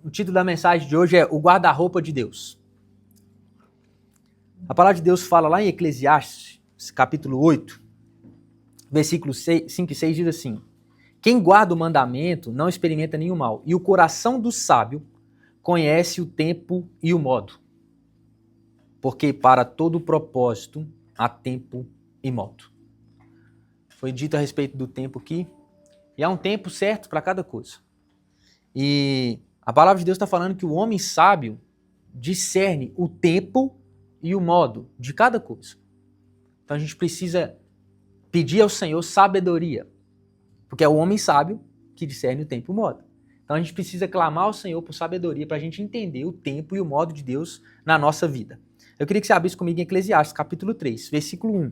O título da mensagem de hoje é O Guarda-Roupa de Deus. A palavra de Deus fala lá em Eclesiastes, capítulo 8, versículos 5 e 6, diz assim: Quem guarda o mandamento não experimenta nenhum mal, e o coração do sábio conhece o tempo e o modo. Porque para todo propósito há tempo e modo. Foi dito a respeito do tempo aqui, e há um tempo certo para cada coisa. E a palavra de Deus está falando que o homem sábio discerne o tempo e o modo de cada coisa. Então a gente precisa pedir ao Senhor sabedoria, porque é o homem sábio que discerne o tempo e o modo. Então a gente precisa clamar ao Senhor por sabedoria para a gente entender o tempo e o modo de Deus na nossa vida. Eu queria que você abrisse comigo em Eclesiastes, capítulo 3, versículo 1.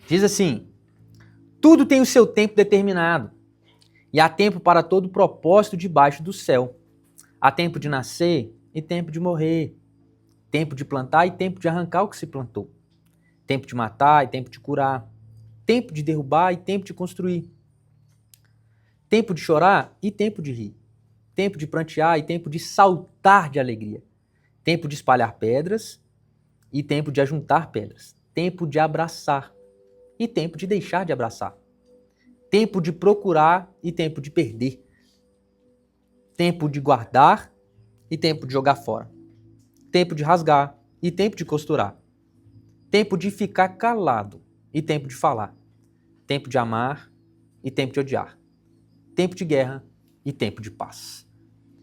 Diz assim: Tudo tem o seu tempo determinado, e há tempo para todo propósito debaixo do céu. Há tempo de nascer e tempo de morrer, tempo de plantar e tempo de arrancar o que se plantou, tempo de matar e tempo de curar, tempo de derrubar e tempo de construir, tempo de chorar e tempo de rir, tempo de prantear e tempo de saltar de alegria, tempo de espalhar pedras e tempo de ajuntar pedras, tempo de abraçar e tempo de deixar de abraçar, tempo de procurar e tempo de perder, tempo de guardar e tempo de jogar fora, tempo de rasgar e tempo de costurar, tempo de ficar calado e tempo de falar, tempo de amar e tempo de odiar, tempo de guerra e tempo de paz.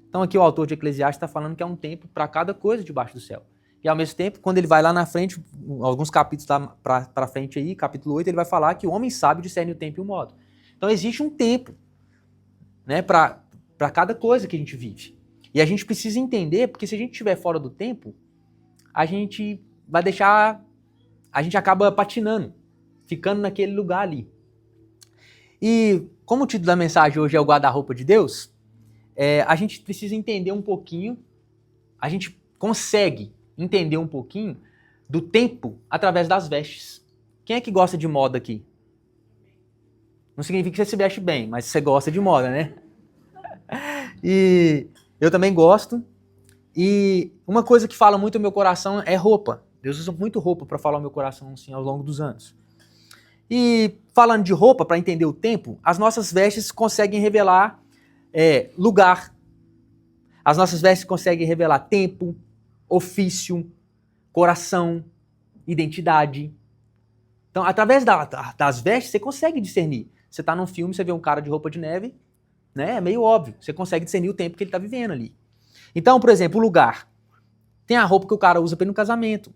Então aqui o autor de Eclesiastes está falando que é um tempo para cada coisa debaixo do céu. E ao mesmo tempo, quando ele vai lá na frente, alguns capítulos para frente aí, capítulo 8, ele vai falar que o homem sábio discerne o tempo e o modo. Então existe um tempo, né, para cada coisa que a gente vive. E a gente precisa entender, porque se a gente estiver fora do tempo, a gente vai deixar, a gente acaba patinando, ficando naquele lugar ali. E como o título da mensagem hoje é o guarda-roupa de Deus, a gente precisa entender um pouquinho, a gente consegue entender um pouquinho do tempo através das vestes. Quem é que gosta de moda aqui? Não significa que você se veste bem, mas você gosta de moda, né? E eu também gosto. E uma coisa que fala muito no meu coração é roupa. Deus usa muito roupa para falar no meu coração assim, ao longo dos anos. E falando de roupa, para entender o tempo, as nossas vestes conseguem revelar lugar. As nossas vestes conseguem revelar tempo, ofício, coração, identidade. Então, através das vestes, você consegue discernir. Você está num filme, você vê um cara de roupa de neve, né? É meio óbvio. Você consegue discernir o tempo que ele está vivendo ali. Então, por exemplo, o lugar. Tem a roupa que o cara usa para ir no casamento,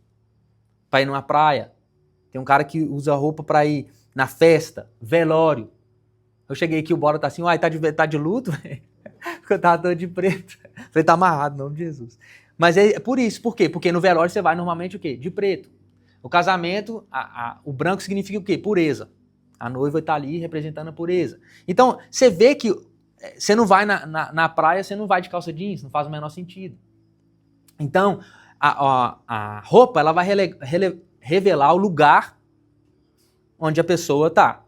para ir numa praia. Tem um cara que usa roupa para ir na festa, velório. Eu cheguei aqui, o Bora tá assim, uai, tá de luto? Porque eu tava todo de preto. Falei, tá amarrado, em nome de Jesus. Mas é por isso, por quê? Porque no velório você vai normalmente o quê? De preto. O casamento, o branco significa o quê? Pureza. A noiva está ali representando a pureza. Então, você vê que você não vai na praia, você não vai de calça jeans, não faz o menor sentido. Então, a roupa, ela vai revelar o lugar onde a pessoa está.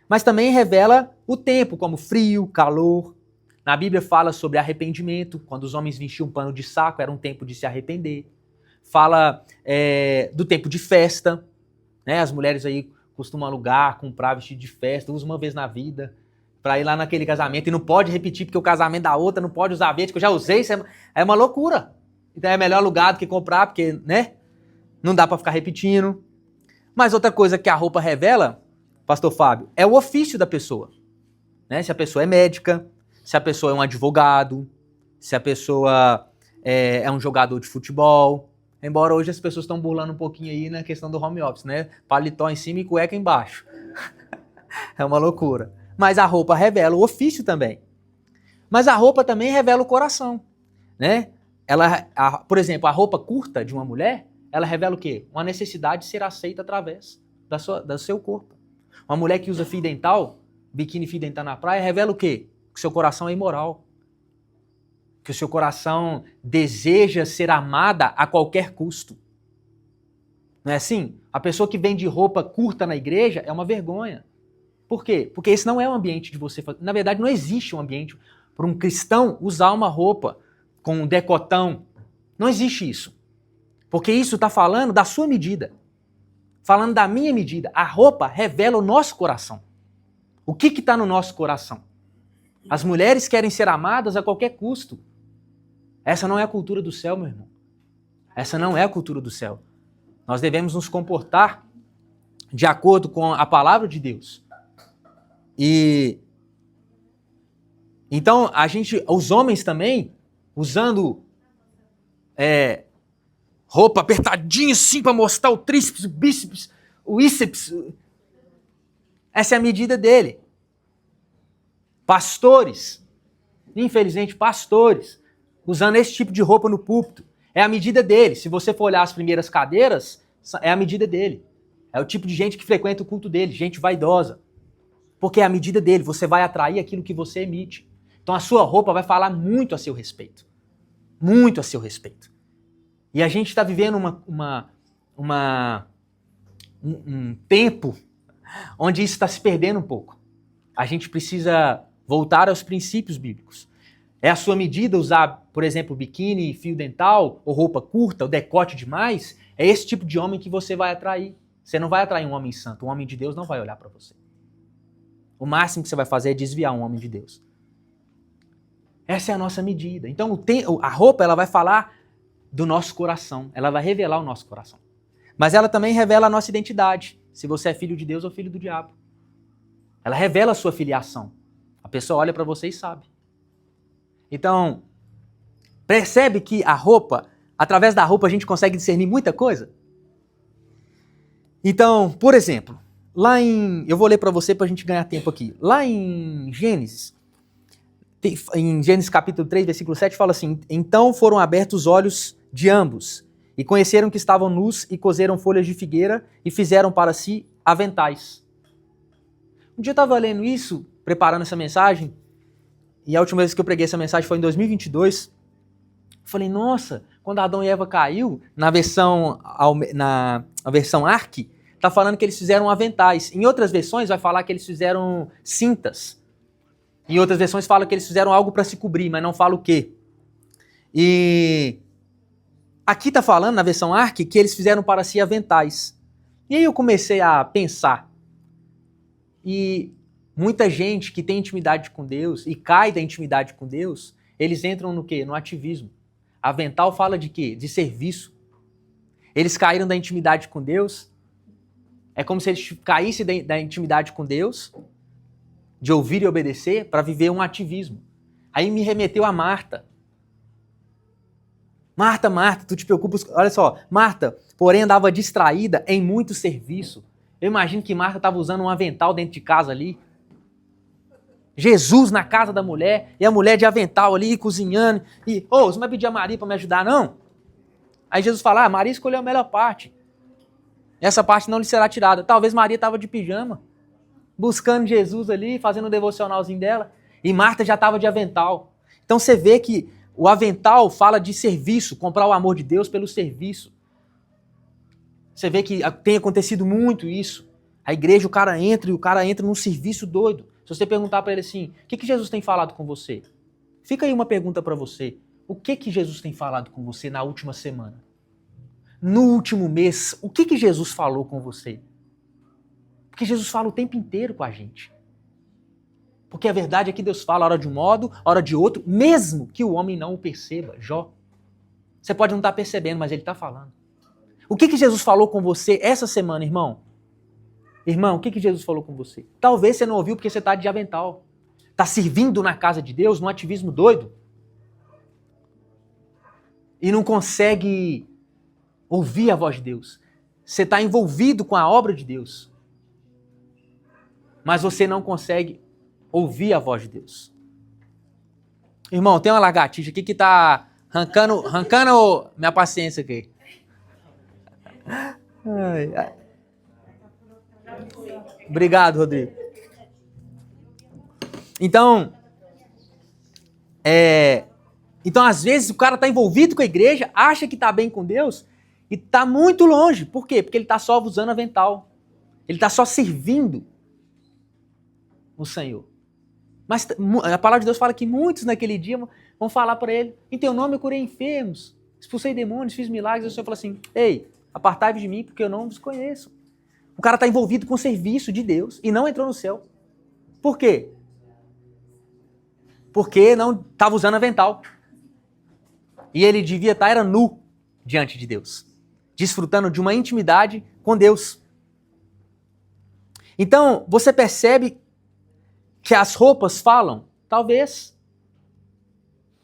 Mas também revela o tempo, como frio, calor. Na Bíblia fala sobre arrependimento, quando os homens vestiam um pano de saco, era um tempo de se arrepender. Fala do tempo de festa, né? As mulheres aí costumam alugar, comprar vestido de festa, usa uma vez na vida, para ir lá naquele casamento, e não pode repetir, porque o casamento da outra não pode usar verde, que eu já usei, isso é uma loucura. Então é melhor alugar do que comprar, porque, né? Não dá para ficar repetindo. Mas outra coisa que a roupa revela, Pastor Fábio, é o ofício da pessoa. Né? Se a pessoa é médica, se a pessoa é um advogado, se a pessoa é um jogador de futebol. Embora hoje as pessoas estão burlando um pouquinho aí na questão do home office, né? Paletó em cima e cueca embaixo. É uma loucura. Mas a roupa revela o ofício também. Mas a roupa também revela o coração, né? Por exemplo, a roupa curta de uma mulher, ela revela o quê? Uma necessidade de ser aceita através do seu corpo. Uma mulher que usa fio dental, biquíni fio dental na praia, revela o quê? Que seu coração é imoral. Que o seu coração deseja ser amada a qualquer custo. Não é assim? A pessoa que vem de roupa curta na igreja é uma vergonha. Por quê? Porque esse não é o ambiente de você fazer. Na verdade, não existe um ambiente para um cristão usar uma roupa com um decotão. Não existe isso. Porque isso está falando da sua medida. Falando da minha medida. A roupa revela o nosso coração. O que está no nosso coração? As mulheres querem ser amadas a qualquer custo. Essa não é a cultura do céu, meu irmão. Essa não é a cultura do céu. Nós devemos nos comportar de acordo com a palavra de Deus. E então os homens também, usando roupa apertadinha assim para mostrar o tríceps, o bíceps, o íceps. Essa é a medida dele. Pastores, infelizmente pastores, usando esse tipo de roupa no púlpito. É a medida dele. Se você for olhar as primeiras cadeiras, é a medida dele. É o tipo de gente que frequenta o culto dele, gente vaidosa. Porque é a medida dele, você vai atrair aquilo que você emite. Então a sua roupa vai falar muito a seu respeito. Muito a seu respeito. E a gente está vivendo um tempo onde isso está se perdendo um pouco. A gente precisa voltar aos princípios bíblicos. É a sua medida usar, por exemplo, biquíni, fio dental, ou roupa curta, ou decote demais? É esse tipo de homem que você vai atrair. Você não vai atrair um homem santo. Um homem de Deus não vai olhar para você. O máximo que você vai fazer é desviar um homem de Deus. Essa é a nossa medida. Então a roupa ela vai falar do nosso coração. Ela vai revelar o nosso coração. Mas ela também revela a nossa identidade. Se você é filho de Deus ou filho do diabo. Ela revela a sua filiação. A pessoa olha para você e sabe. Então, percebe que a roupa, através da roupa a gente consegue discernir muita coisa? Então, por exemplo, eu vou ler para você para a gente ganhar tempo aqui. Lá em Gênesis capítulo 3, versículo 7, fala assim: então foram abertos os olhos de ambos, e conheceram que estavam nus, e coseram folhas de figueira, e fizeram para si aventais. Um dia eu estava lendo isso, preparando essa mensagem, e a última vez que eu preguei essa mensagem foi em 2022. Falei, nossa, quando Adão e Eva caiu, na versão Ark, tá falando que eles fizeram aventais. Em outras versões vai falar que eles fizeram cintas. Em outras versões fala que eles fizeram algo para se cobrir, mas não fala o quê. E aqui tá falando, na versão Ark, que eles fizeram para si aventais. E aí eu comecei a pensar. E muita gente que tem intimidade com Deus e cai da intimidade com Deus, eles entram no quê? No ativismo. Avental fala de quê? De serviço. Eles caíram da intimidade com Deus. É como se eles caíssem da intimidade com Deus, de ouvir e obedecer, para viver um ativismo. Aí me remeteu a Marta. Marta, tu te preocupas... Olha só, Marta, porém andava distraída em muito serviço. Eu imagino que Marta estava usando um avental dentro de casa ali. Jesus na casa da mulher, e a mulher de avental ali, cozinhando. E, você não vai pedir a Maria para me ajudar, não? Aí Jesus fala, Maria escolheu a melhor parte. Essa parte não lhe será tirada. Talvez Maria estava de pijama, buscando Jesus ali, fazendo um devocionalzinho dela. E Marta já estava de avental. Então você vê que o avental fala de serviço, comprar o amor de Deus pelo serviço. Você vê que tem acontecido muito isso. A igreja, o cara entra num serviço doido. Se você perguntar para ele assim, o que Jesus tem falado com você? Fica aí uma pergunta para você. O que Jesus tem falado com você na última semana? No último mês, o que Jesus falou com você? Porque Jesus fala o tempo inteiro com a gente. Porque a verdade é que Deus fala hora de um modo, hora de outro, mesmo que o homem não o perceba. Jó. Você pode não estar percebendo, mas ele está falando. O que Jesus falou com você essa semana, irmão? Irmão, o que Jesus falou com você? Talvez você não ouviu porque você está de avental. Está servindo na casa de Deus, num ativismo doido. E não consegue ouvir a voz de Deus. Você está envolvido com a obra de Deus. Mas você não consegue ouvir a voz de Deus. Irmão, tem uma lagartixa aqui que está arrancando minha paciência aqui. Ai. Obrigado, Rodrigo. Então, Então, às vezes, o cara está envolvido com a igreja, acha que está bem com Deus e está muito longe. Por quê? Porque ele está só usando avental. Ele está só servindo o Senhor. Mas a palavra de Deus fala que muitos naquele dia vão falar para ele: em teu nome eu curei enfermos, expulsei demônios, fiz milagres. E o Senhor fala assim: ei, apartai-vos de mim porque eu não vos conheço. O cara está envolvido com o serviço de Deus e não entrou no céu. Por quê? Porque não estava usando avental. E ele devia estar, era nu diante de Deus, desfrutando de uma intimidade com Deus. Então, você percebe que as roupas falam, talvez,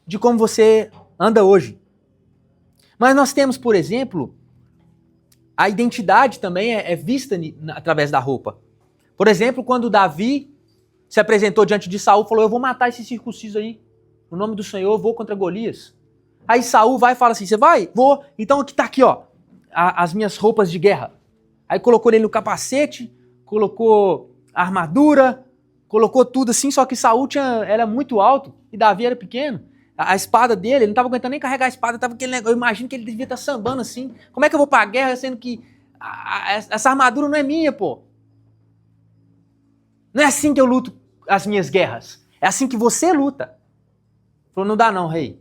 de como você anda hoje. Mas nós temos, por exemplo, a identidade também é vista através da roupa. Por exemplo, quando Davi se apresentou diante de Saul, falou: eu vou matar esse circunciso aí, no nome do Senhor, eu vou contra Golias. Aí Saul vai e fala assim: você vai? Vou. Então aqui tá aqui, ó, as minhas roupas de guerra. Aí colocou ele no capacete, colocou a armadura, colocou tudo assim, só que Saul era muito alto e Davi era pequeno. A espada dele, ele não estava aguentando nem carregar a espada, tava aquele negócio, eu imagino que ele devia estar sambando assim. Como é que eu vou pra guerra sendo que essa armadura não é minha, pô? Não é assim que eu luto as minhas guerras. É assim que você luta. Falou: não dá não, rei.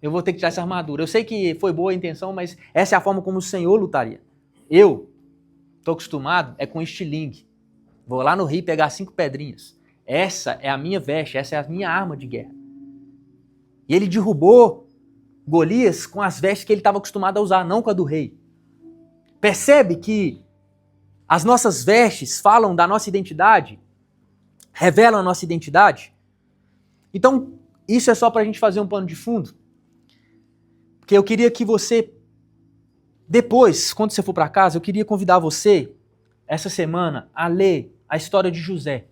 Eu vou ter que tirar essa armadura. Eu sei que foi boa a intenção, mas essa é a forma como o Senhor lutaria. Eu estou acostumado com estilingue. Vou lá no rio pegar 5 pedrinhas. Essa é a minha veste, essa é a minha arma de guerra. E ele derrubou Golias com as vestes que ele estava acostumado a usar, não com a do rei. Percebe que as nossas vestes falam da nossa identidade? Revelam a nossa identidade? Então, isso é só para a gente fazer um pano de fundo. Porque eu queria que você, depois, quando você for para casa, eu queria convidar você, essa semana, a ler a história de José,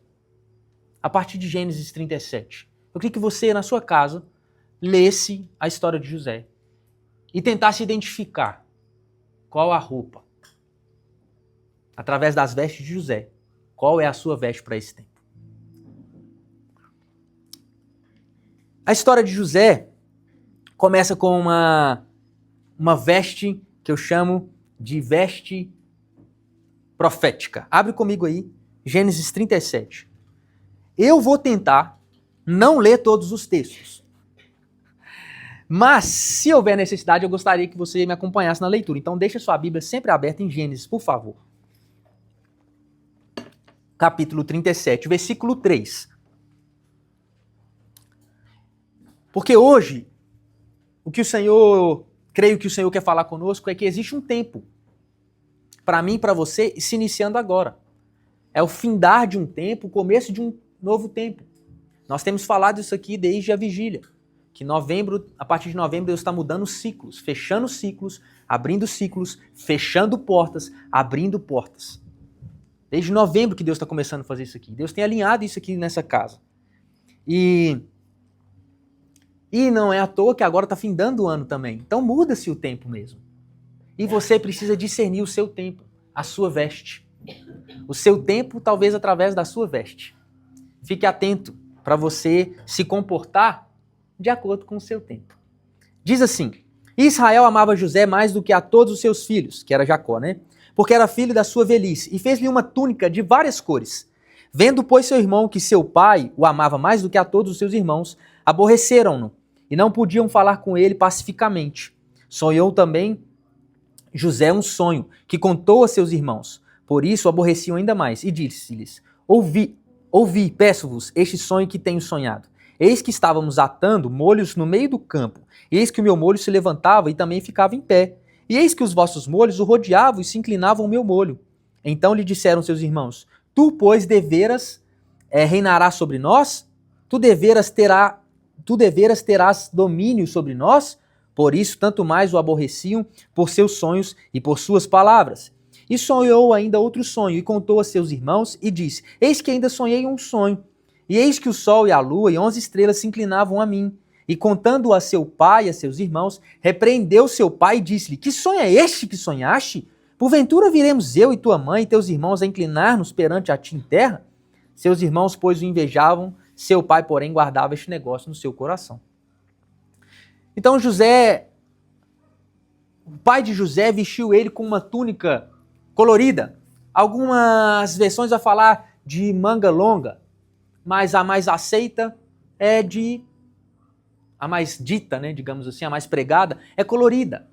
a partir de Gênesis 37. Eu queria que você, na sua casa, lesse a história de José e tentasse identificar qual a roupa, através das vestes de José, qual é a sua veste para esse tempo. A história de José começa com uma veste que eu chamo de veste profética. Abre comigo aí, Gênesis 37. Eu vou tentar não ler todos os textos. Mas, se houver necessidade, eu gostaria que você me acompanhasse na leitura. Então, deixa sua Bíblia sempre aberta em Gênesis, por favor. Capítulo 37, versículo 3. Porque hoje, creio que o Senhor quer falar conosco é que existe um tempo, para mim e para você, se iniciando agora. É o findar de um tempo, o começo de um novo tempo. Nós temos falado isso aqui desde a vigília, que a partir de novembro, Deus está mudando ciclos, fechando ciclos, abrindo ciclos, fechando portas, abrindo portas. Desde novembro que Deus está começando a fazer isso aqui. Deus tem alinhado isso aqui nessa casa. E não é à toa que agora está findando o ano também. Então muda-se o tempo mesmo. E você precisa discernir o seu tempo, a sua veste. O seu tempo, talvez através da sua veste. Fique atento para você se comportar de acordo com o seu tempo. Diz assim: Israel amava José mais do que a todos os seus filhos, que era Jacó, né? Porque era filho da sua velhice, e fez-lhe uma túnica de várias cores. Vendo, pois, seu irmão que seu pai o amava mais do que a todos os seus irmãos, aborreceram-no, e não podiam falar com ele pacificamente. Sonhou também José um sonho, que contou a seus irmãos. Por isso o aborreciam ainda mais, e disse-lhes: Ouvi, peço-vos, este sonho que tenho sonhado. Eis que estávamos atando molhos no meio do campo, e eis que o meu molho se levantava e também ficava em pé. E eis que os vossos molhos o rodeavam e se inclinavam ao meu molho. Então lhe disseram seus irmãos: Tu, pois, deveras reinarás sobre nós? Tu deveras terás domínio sobre nós? Por isso, tanto mais o aborreciam por seus sonhos e por suas palavras. E sonhou ainda outro sonho, e contou a seus irmãos, e disse: Eis que ainda sonhei um sonho. E eis que o sol e a lua e 11 estrelas se inclinavam a mim. E contando a seu pai e a seus irmãos, repreendeu seu pai e disse-lhe: Que sonho é este que sonhaste? Porventura viremos eu e tua mãe e teus irmãos a inclinar-nos perante a ti em terra? Seus irmãos, pois, o invejavam, seu pai, porém, guardava este negócio no seu coração. Então José, o pai de José vestiu ele com uma túnica colorida. Algumas versões vão falar de manga longa, mas a mais aceita é a mais dita, né, digamos assim, a mais pregada, é colorida.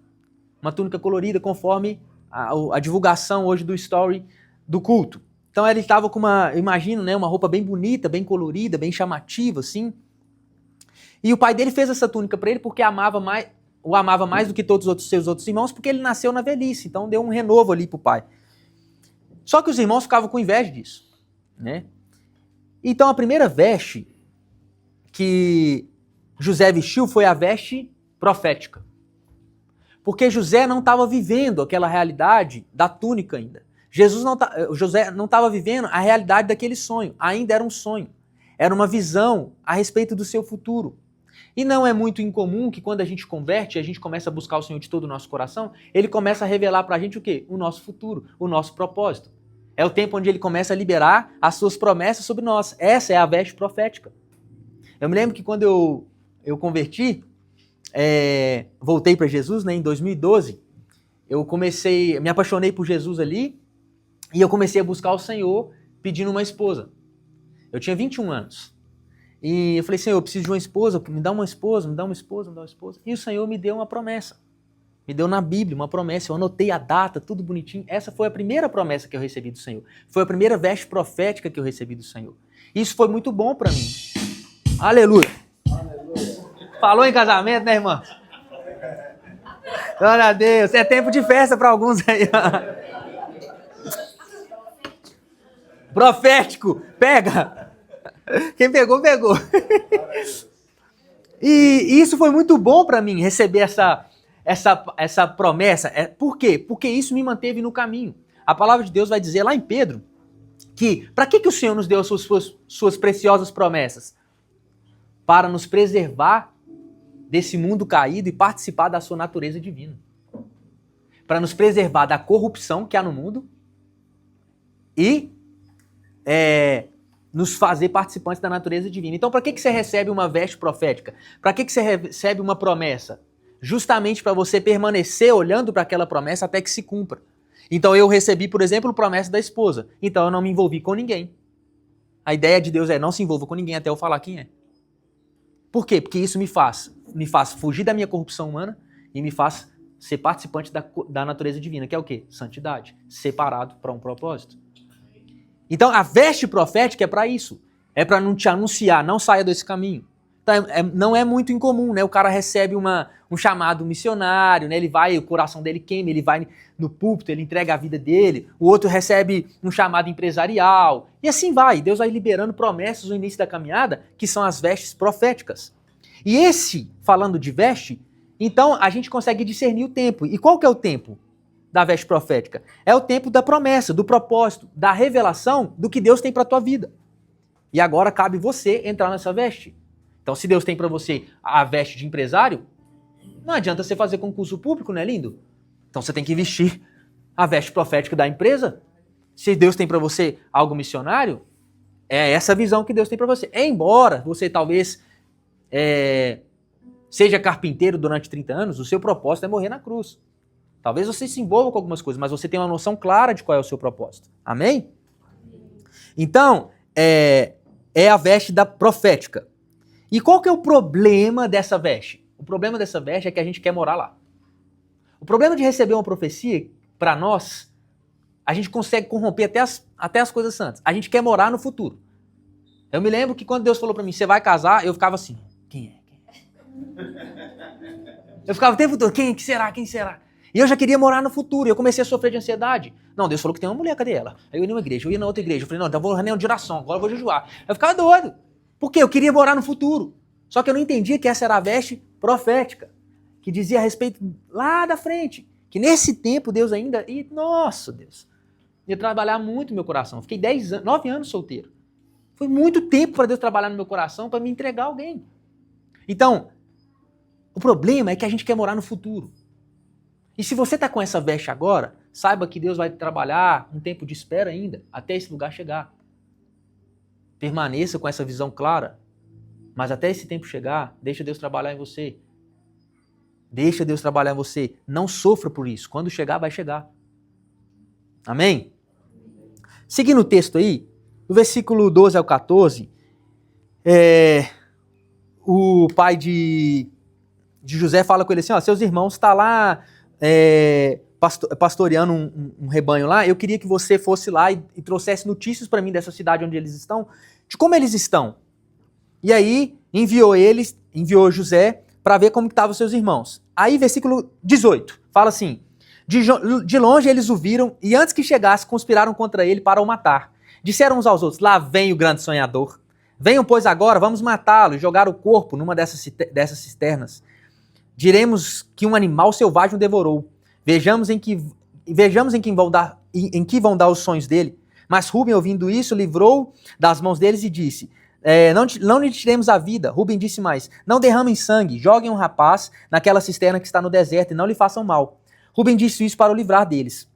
Uma túnica colorida conforme a divulgação hoje do story do culto. Então ele estava com uma roupa bem bonita, bem colorida, bem chamativa, assim. E o pai dele fez essa túnica para ele porque o amava mais do que todos os seus outros irmãos, porque ele nasceu na velhice, então deu um renovo ali pro pai. Só que os irmãos ficavam com inveja disso, né? Então a primeira veste que José vestiu foi a veste profética. Porque José não estava vivendo aquela realidade da túnica ainda. José não estava vivendo a realidade daquele sonho. Ainda era um sonho. Era uma visão a respeito do seu futuro. E não é muito incomum que quando a gente converte, a gente começa a buscar o Senhor de todo o nosso coração, ele começa a revelar pra gente o quê? O nosso futuro, o nosso propósito. É o tempo onde ele começa a liberar as suas promessas sobre nós. Essa é a veste profética. Eu me lembro que quando eu converti, voltei para Jesus, né, em 2012, me apaixonei por Jesus ali, e eu comecei a buscar o Senhor pedindo uma esposa. Eu tinha 21 anos. E eu falei, Senhor, eu preciso de uma esposa, me dá uma esposa, me dá uma esposa, me dá uma esposa. E o Senhor me deu uma promessa. Me deu na Bíblia uma promessa, eu anotei a data, tudo bonitinho. Essa foi a primeira promessa que eu recebi do Senhor. Foi a primeira veste profética que eu recebi do Senhor. Isso foi muito bom para mim. Aleluia. Aleluia. Falou em casamento, né, irmã? Glória a Deus. É tempo de festa para alguns aí. Profético. Pega. Quem pegou, pegou. E isso foi muito bom para mim, receber essa promessa. Por quê? Porque isso me manteve no caminho. A palavra de Deus vai dizer lá em Pedro que para que o Senhor nos deu as suas preciosas promessas? Para nos preservar desse mundo caído e participar da sua natureza divina. Para nos preservar da corrupção que há no mundo e nos fazer participantes da natureza divina. Então, para que você recebe uma veste profética? Para que você recebe uma promessa? Justamente para você permanecer olhando para aquela promessa até que se cumpra. Então, eu recebi, por exemplo, a promessa da esposa. Então, eu não me envolvi com ninguém. A ideia de Deus é não se envolva com ninguém até eu falar quem é. Por quê? Porque isso me faz fugir da minha corrupção humana e me faz ser participante da natureza divina, que é o quê? Santidade. Separado para um propósito. Então, a veste profética é para isso. É para não te anunciar, não saia desse caminho. Então, não é muito incomum, né? O cara recebe um chamado missionário, né? Ele vai, o coração dele queima, ele vai no púlpito, ele entrega a vida dele. O outro recebe um chamado empresarial. E assim vai. Deus vai liberando promessas no início da caminhada, que são as vestes proféticas. E falando de veste, então a gente consegue discernir o tempo. E qual que é o tempo da veste profética? É o tempo da promessa, do propósito, da revelação do que Deus tem para a tua vida. E agora cabe você entrar nessa veste. Então, se Deus tem para você a veste de empresário, não adianta você fazer concurso público, não é lindo? Então, você tem que vestir a veste profética da empresa. Se Deus tem para você algo missionário, é essa visão que Deus tem para você. Embora você talvez seja carpinteiro durante 30 anos, o seu propósito é morrer na cruz. Talvez você se envolva com algumas coisas, mas você tem uma noção clara de qual é o seu propósito. Amém? Então, é a veste da profética. E qual que é o problema dessa veste? O problema dessa veste é que a gente quer morar lá. O problema de receber uma profecia, para nós, a gente consegue corromper até as coisas santas. A gente quer morar no futuro. Eu me lembro que quando Deus falou para mim, você vai casar, eu ficava assim, quem é? Eu ficava o tempo todo, quem será? E eu já queria morar no futuro, e eu comecei a sofrer de ansiedade. Não, Deus falou que tem uma mulher, cadê ela? Aí eu ia numa igreja, eu ia na outra igreja, eu falei, não, então eu vou reunião de oração, agora eu vou jejuar. Eu ficava doido. Por quê? Eu queria morar no futuro. Só que eu não entendia que essa era a veste profética, que dizia a respeito lá da frente, que nesse tempo Deus ainda, nossa Deus, ia trabalhar muito no meu coração. Fiquei 9 anos solteiro. Foi muito tempo para Deus trabalhar no meu coração, para me entregar a alguém. Então, o problema é que a gente quer morar no futuro. E se você está com essa veste agora, saiba que Deus vai trabalhar um tempo de espera ainda, até esse lugar chegar. Permaneça com essa visão clara, mas até esse tempo chegar, deixa Deus trabalhar em você. Deixa Deus trabalhar em você. Não sofra por isso. Quando chegar, vai chegar. Amém? Seguindo o texto aí, do versículo 12 ao 14, o pai de José fala com ele assim, ó, seus irmãos estão lá pastoreando um rebanho lá, eu queria que você fosse lá e trouxesse notícias para mim dessa cidade onde eles estão, de como eles estão. E aí enviou José para ver como estavam seus irmãos. Aí versículo 18, fala assim, de longe eles o viram e antes que chegasse conspiraram contra ele para o matar. Disseram uns aos outros, lá vem o grande sonhador. Venham, pois, agora, vamos matá-lo e jogar o corpo numa dessas cisternas. Diremos que um animal selvagem o devorou. Vejamos em que vão dar os sonhos dele. Mas Rubem, ouvindo isso, livrou das mãos deles e disse, não lhe tiremos a vida. Rubem disse mais, não derramem sangue, joguem um rapaz naquela cisterna que está no deserto e não lhe façam mal. Rubem disse isso para o livrar deles,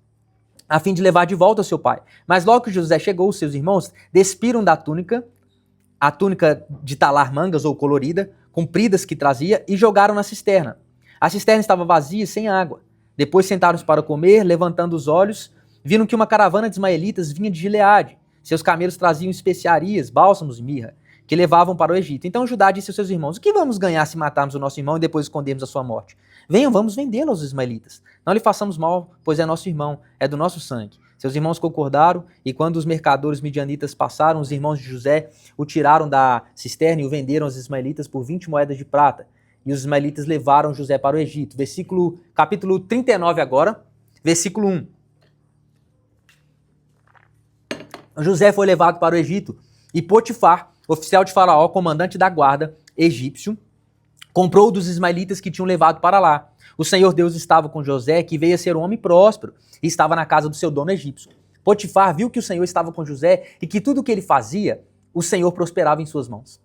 a fim de levar de volta ao seu pai. Mas logo que José chegou, os seus irmãos despiram da túnica, a túnica de talar mangas ou colorida, compridas que trazia, e jogaram na cisterna. A cisterna estava vazia e sem água. Depois sentaram-se para comer, levantando os olhos, viram que uma caravana de ismaelitas vinha de Gileade. Seus camelos traziam especiarias, bálsamos e mirra, que levavam para o Egito. Então Judá disse aos seus irmãos, o que vamos ganhar se matarmos o nosso irmão e depois escondermos a sua morte? Venham, vamos vendê-lo aos ismaelitas. Não lhe façamos mal, pois é nosso irmão, é do nosso sangue. Seus irmãos concordaram, e quando os mercadores midianitas passaram, os irmãos de José o tiraram da cisterna e o venderam aos ismaelitas por 20 moedas de prata. E os ismaelitas levaram José para o Egito. Capítulo 39 agora, versículo 1. José foi levado para o Egito, e Potifar, oficial de Faraó, comandante da guarda egípcio, comprou dos ismaelitas que tinham levado para lá. O Senhor Deus estava com José, que veio a ser um homem próspero, e estava na casa do seu dono egípcio. Potifar viu que o Senhor estava com José e que tudo o que ele fazia, o Senhor prosperava em suas mãos.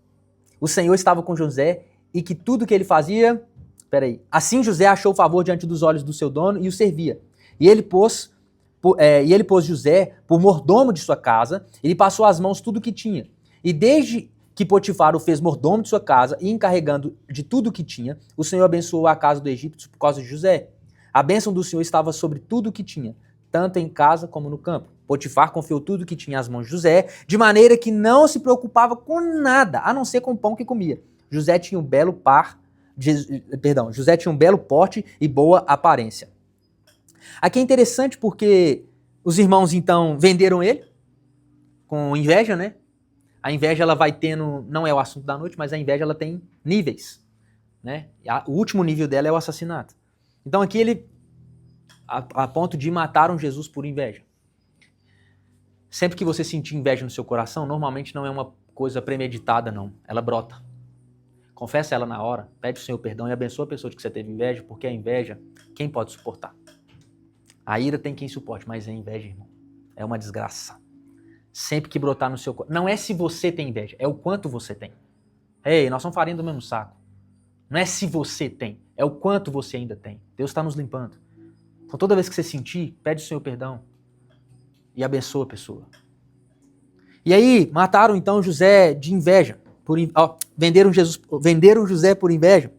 O Senhor estava com José e que tudo o que ele fazia... Assim José achou favor diante dos olhos do seu dono e o servia. E ele pôs José por mordomo de sua casa, ele passou às mãos tudo o que tinha. E desde que Potifar o fez mordomo de sua casa e encarregando de tudo o que tinha, o Senhor abençoou a casa do Egito por causa de José. A bênção do Senhor estava sobre tudo o que tinha, tanto em casa como no campo. Potifar confiou tudo o que tinha às mãos de José, de maneira que não se preocupava com nada, a não ser com o pão que comia. José tinha um belo porte e boa aparência. Aqui é interessante porque os irmãos então venderam ele com inveja, né? A inveja ela vai tendo, não é o assunto da noite, mas a inveja ela tem níveis, né? O último nível dela é o assassinato. Então aqui ele, a ponto de mataram Jesus por inveja. Sempre que você sentir inveja no seu coração, normalmente não é uma coisa premeditada não, ela brota. Confessa ela na hora, pede o Senhor perdão e abençoa a pessoa de que você teve inveja, porque a inveja, quem pode suportar? A ira tem quem suporte, mas a inveja, irmão, é uma desgraça. Sempre que brotar no seu coração, não é se você tem inveja, é o quanto você tem. Ei, nós somos farinha do mesmo saco. Não é se você tem, é o quanto você ainda tem. Deus está nos limpando. Então toda vez que você sentir, pede o Senhor perdão e abençoa a pessoa. E aí, mataram então José de inveja. Venderam José por inveja.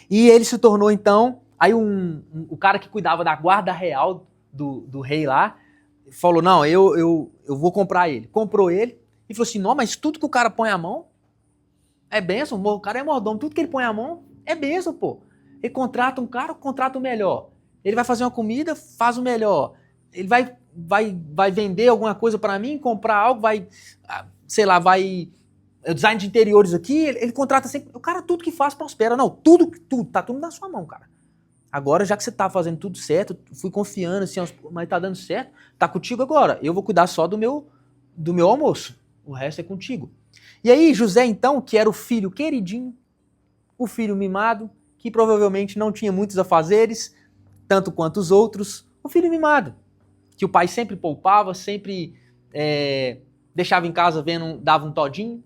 E ele se tornou então, aí o cara que cuidava da guarda real do rei lá, falou, não, eu vou comprar ele. Comprou ele e falou assim, não, mas tudo que o cara põe a mão é bênção, o cara é mordomo, tudo que ele põe a mão é bênção, pô. Ele contrata um cara, contrata o melhor. Ele vai fazer uma comida, faz o melhor. Ele vai vender alguma coisa pra mim, comprar algo, vai design de interiores aqui, ele contrata sempre, o cara tudo que faz prospera. Não, tudo, tá tudo na sua mão, cara. Agora, já que você tá fazendo tudo certo, fui confiando, assim, mas tá dando certo, tá contigo agora. Eu vou cuidar só do meu almoço. O resto é contigo. E aí, José, então, que era o filho queridinho, o filho mimado, que provavelmente não tinha muitos afazeres, tanto quanto os outros, o filho mimado, que o pai sempre poupava, sempre deixava em casa dava um todinho,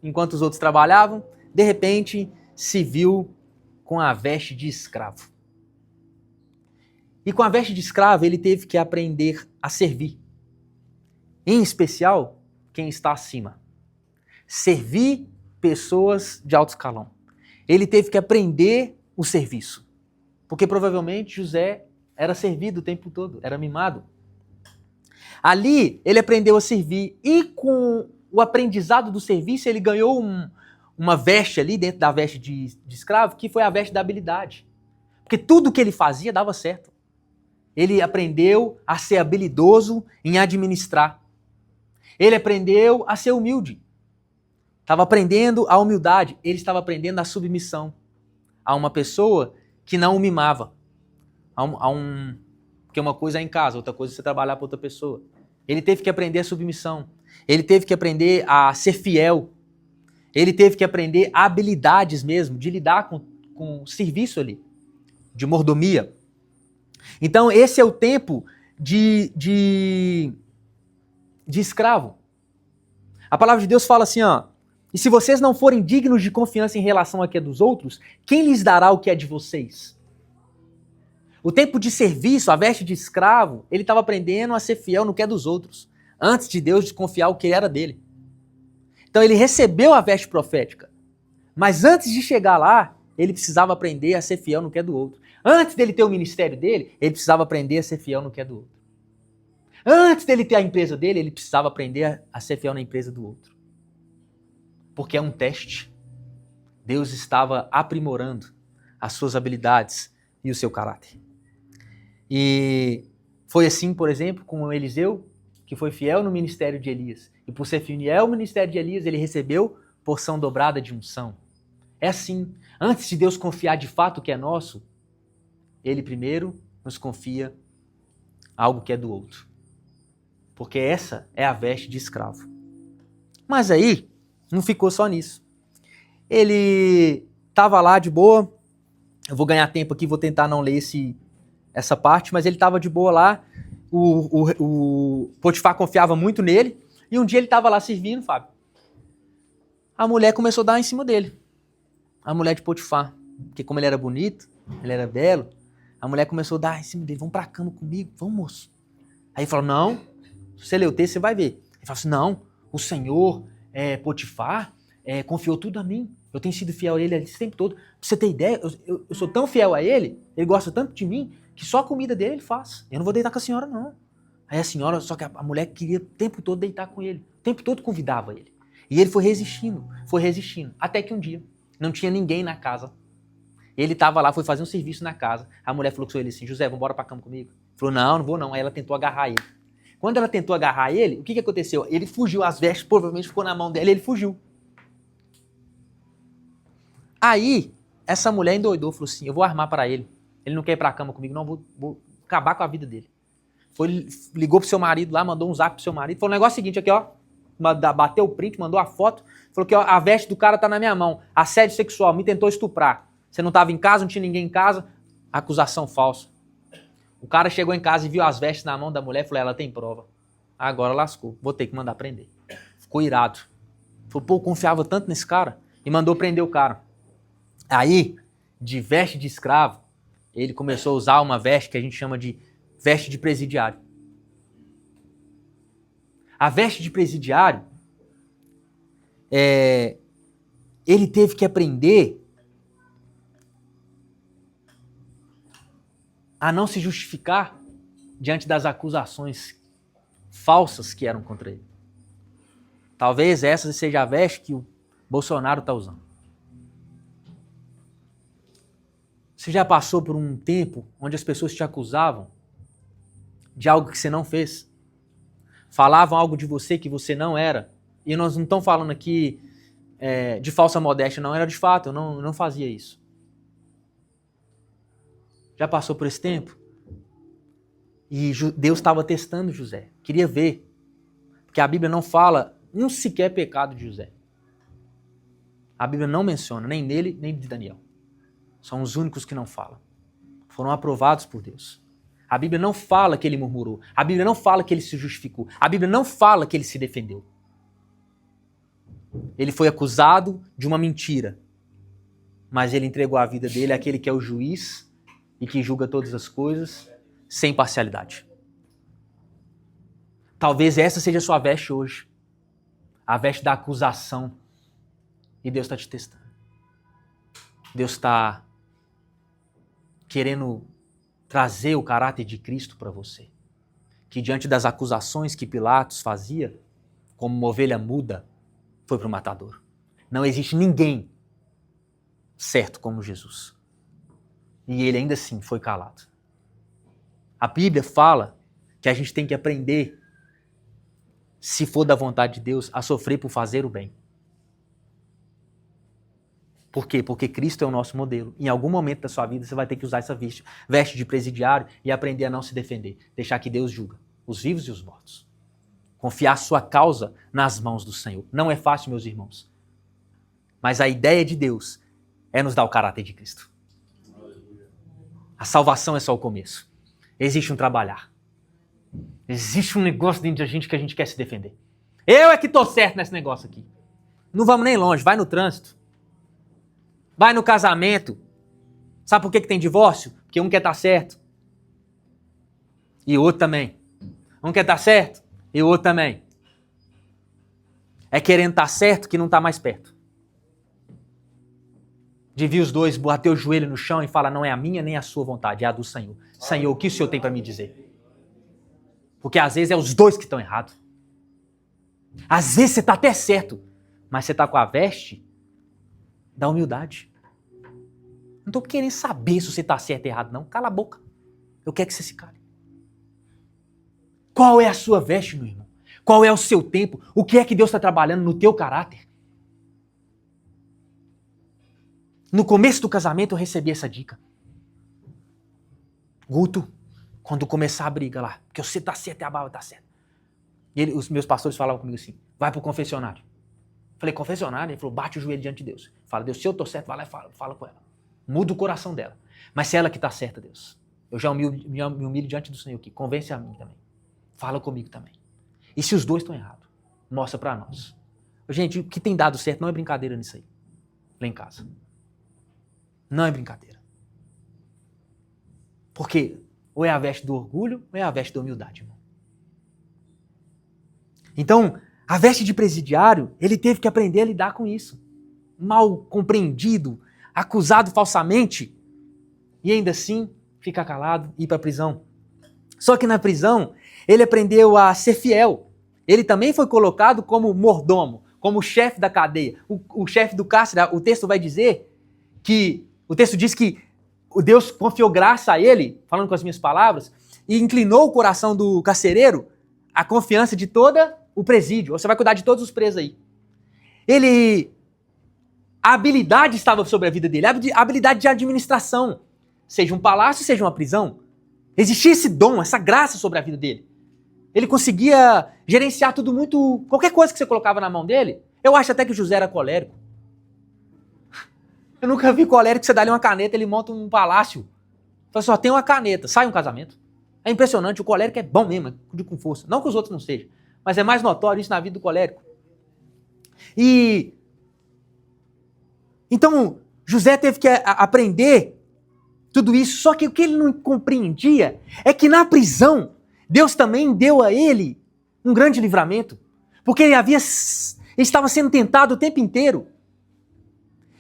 enquanto os outros trabalhavam, de repente se viu com a veste de escravo. E com a veste de escravo, ele teve que aprender a servir. Em especial, quem está acima. Servir pessoas de alto escalão. Ele teve que aprender o serviço. Porque provavelmente José era servido o tempo todo, era mimado. Ali ele aprendeu a servir e com o aprendizado do serviço ele ganhou uma veste ali dentro da veste de escravo que foi a veste da habilidade. Porque tudo que ele fazia dava certo. Ele aprendeu a ser habilidoso em administrar. Ele aprendeu a ser humilde. Estava aprendendo a humildade. Ele estava aprendendo a submissão a uma pessoa que não o mimava. Porque uma coisa é em casa, outra coisa é você trabalhar para outra pessoa. Ele teve que aprender a submissão. Ele teve que aprender a ser fiel. Ele teve que aprender habilidades mesmo, de lidar com o serviço ali, de mordomia. Então esse é o tempo de escravo. A palavra de Deus fala assim, ó, e se vocês não forem dignos de confiança em relação ao que é dos outros, quem lhes dará o que é de vocês? O tempo de serviço, a veste de escravo, ele estava aprendendo a ser fiel no que é dos outros, antes de Deus desconfiar o que era dele. Então ele recebeu a veste profética, mas antes de chegar lá, ele precisava aprender a ser fiel no que é do outro. Antes dele ter o ministério dele, ele precisava aprender a ser fiel no que é do outro. Antes dele ter a empresa dele, ele precisava aprender a ser fiel na empresa do outro. Porque é um teste. Deus estava aprimorando as suas habilidades e o seu caráter. E foi assim, por exemplo, com Eliseu, que foi fiel no ministério de Elias. E por ser fiel no ministério de Elias, ele recebeu porção dobrada de unção. É assim. Antes de Deus confiar de fato o que é nosso, ele primeiro nos confia algo que é do outro. Porque essa é a veste de escravo. Mas aí, não ficou só nisso. Ele estava lá de boa. Eu vou ganhar tempo aqui, vou tentar não ler essa parte, mas ele estava de boa lá. O Potifar confiava muito nele. E um dia ele estava lá servindo, Fábio. A mulher começou a dar em cima dele. A mulher de Potifar. Porque como ele era bonito, ele era belo, a mulher começou a dar em cima dele. Vamos pra cama comigo, vamos, moço. Aí ele falou, não, se você ler o texto, você vai ver. Ele falou assim, não, o senhor Potifar confiou tudo a mim. Eu tenho sido fiel a ele esse tempo todo. Pra você ter ideia, eu sou tão fiel a ele, ele gosta tanto de mim, que só a comida dele ele faz. Eu não vou deitar com a senhora, não. Aí a senhora, só que a mulher queria o tempo todo deitar com ele. O tempo todo convidava ele. E ele foi resistindo. Até que um dia, não tinha ninguém na casa. Ele estava lá, foi fazer um serviço na casa. A mulher falou com ele assim, José, vamos embora pra cama comigo? Ele falou, não, não vou não. Aí ela tentou agarrar ele. Quando ela tentou agarrar ele, o que aconteceu? Ele fugiu, as vestes provavelmente ficou na mão dela e ele fugiu. Aí, essa mulher endoidou, falou assim, eu vou armar para ele. Ele não quer ir pra cama comigo, não, vou acabar com a vida dele. Ligou pro seu marido lá, mandou um zap pro seu marido, falou o negócio seguinte aqui, ó, bateu o print, mandou a foto, falou que ó, a veste do cara tá na minha mão, assédio sexual, me tentou estuprar. Você não estava em casa, não tinha ninguém em casa, acusação falsa. O cara chegou em casa e viu as vestes na mão da mulher e falou, ela tem prova. Agora lascou, vou ter que mandar prender. Ficou irado. Falou, pô, eu confiava tanto nesse cara. E mandou prender o cara. Aí, de veste de escravo, ele começou a usar uma veste que a gente chama de veste de presidiário. A veste de presidiário, ele teve que aprender a não se justificar diante das acusações falsas que eram contra ele. Talvez essa seja a veste que o Bolsonaro está usando. Você já passou por um tempo onde as pessoas te acusavam de algo que você não fez? Falavam algo de você que você não era? E nós não estamos falando aqui de falsa modéstia, não, era de fato, eu não fazia isso. Já passou por esse tempo? E Deus estava testando José. Queria ver. Porque a Bíblia não fala um sequer pecado de José. A Bíblia não menciona, nem nele, nem de Daniel. São os únicos que não falam. Foram aprovados por Deus. A Bíblia não fala que ele murmurou. A Bíblia não fala que ele se justificou. A Bíblia não fala que ele se defendeu. Ele foi acusado de uma mentira. Mas ele entregou a vida dele àquele que é o juiz e que julga todas as coisas sem parcialidade. Talvez essa seja a sua veste hoje. A veste da acusação. E Deus está te testando. Deus está querendo trazer o caráter de Cristo para você. Que diante das acusações que Pilatos fazia, como uma ovelha muda, foi para o matador. Não existe ninguém certo como Jesus. E ele ainda assim foi calado. A Bíblia fala que a gente tem que aprender, se for da vontade de Deus, a sofrer por fazer o bem. Por quê? Porque Cristo é o nosso modelo. Em algum momento da sua vida você vai ter que usar essa veste de presidiário e aprender a não se defender. Deixar que Deus julga os vivos e os mortos. Confiar sua causa nas mãos do Senhor. Não é fácil, meus irmãos. Mas a ideia de Deus é nos dar o caráter de Cristo. A salvação é só o começo. Existe um trabalhar. Existe um negócio dentro da gente que a gente quer se defender. Eu é que tô certo nesse negócio aqui. Não vamos nem longe, vai no trânsito. Vai no casamento. Sabe por que tem divórcio? Porque um quer estar certo. E o outro também. Um quer estar certo e o outro também. É querendo estar certo que não está mais perto. Devia os dois bater o joelho no chão e falar, não é a minha nem a sua vontade, é a do Senhor. Senhor, o que o Senhor tem para me dizer? Porque às vezes é os dois que estão errados. Às vezes você está até certo, mas você está com a veste da humildade. Não estou querendo saber se você está certo ou errado, não. Cala a boca. Eu quero que você se cale. Qual é a sua veste, meu irmão? Qual é o seu tempo? O que é que Deus está trabalhando no teu caráter? No começo do casamento eu recebi essa dica. Guto, quando começar a briga lá, porque você está certo e a Bárbara está certa. E os meus pastores falavam comigo assim, vai pro confessionário. Falei, confessionário? Ele falou, bate o joelho diante de Deus. Fala, Deus, se eu estou certo, vai lá e fala com ela. Muda o coração dela. Mas se ela que está certa, Deus, eu já me humilho diante do Senhor aqui. Convence a mim também. Fala comigo também. E se os dois estão errados, mostra para nós. Gente, o que tem dado certo não é brincadeira nisso aí. Lá em casa. Não é brincadeira. Porque ou é a veste do orgulho ou é a veste da humildade, irmão. Então, a veste de presidiário, ele teve que aprender a lidar com isso. Mal compreendido, acusado falsamente, e ainda assim ficar calado e ir para a prisão. Só que na prisão, ele aprendeu a ser fiel. Ele também foi colocado como mordomo, como chefe da cadeia. O chefe do cárcere, o texto vai dizer que, o texto diz que o Deus confiou graça a ele, falando com as minhas palavras, e inclinou o coração do carcereiro à confiança de toda o presídio. Você vai cuidar de todos os presos aí. A habilidade estava sobre a vida dele, a habilidade de administração, seja um palácio, seja uma prisão. Existia esse dom, essa graça sobre a vida dele. Ele conseguia gerenciar tudo muito... Qualquer coisa que você colocava na mão dele. Eu acho até que o José era colérico. Eu nunca vi colérico que você dá ali uma caneta, ele monta um palácio. Fala só, tem uma caneta, sai um casamento. É impressionante, o colérico é bom mesmo, com força. Não que os outros não sejam, mas é mais notório isso na vida do colérico. Então, José teve que aprender tudo isso, só que o que ele não compreendia é que na prisão, Deus também deu a ele um grande livramento, porque ele estava sendo tentado o tempo inteiro.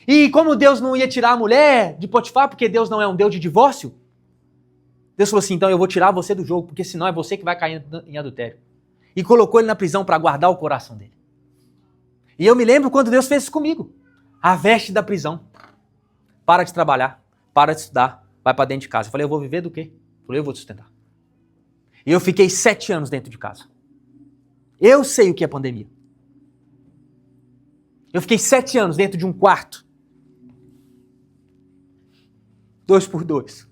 E como Deus não ia tirar a mulher de Potifar, porque Deus não é um Deus de divórcio, Deus falou assim, então eu vou tirar você do jogo, porque senão é você que vai cair em adultério. E colocou ele na prisão para guardar o coração dele. E eu me lembro quando Deus fez isso comigo. A veste da prisão. Para de trabalhar, para de estudar, vai para dentro de casa. Eu falei, eu vou viver do quê? Eu falei, eu vou te sustentar. E eu fiquei 7 anos dentro de casa. Eu sei o que é pandemia. Eu fiquei 7 anos dentro de um quarto. 2 por 2.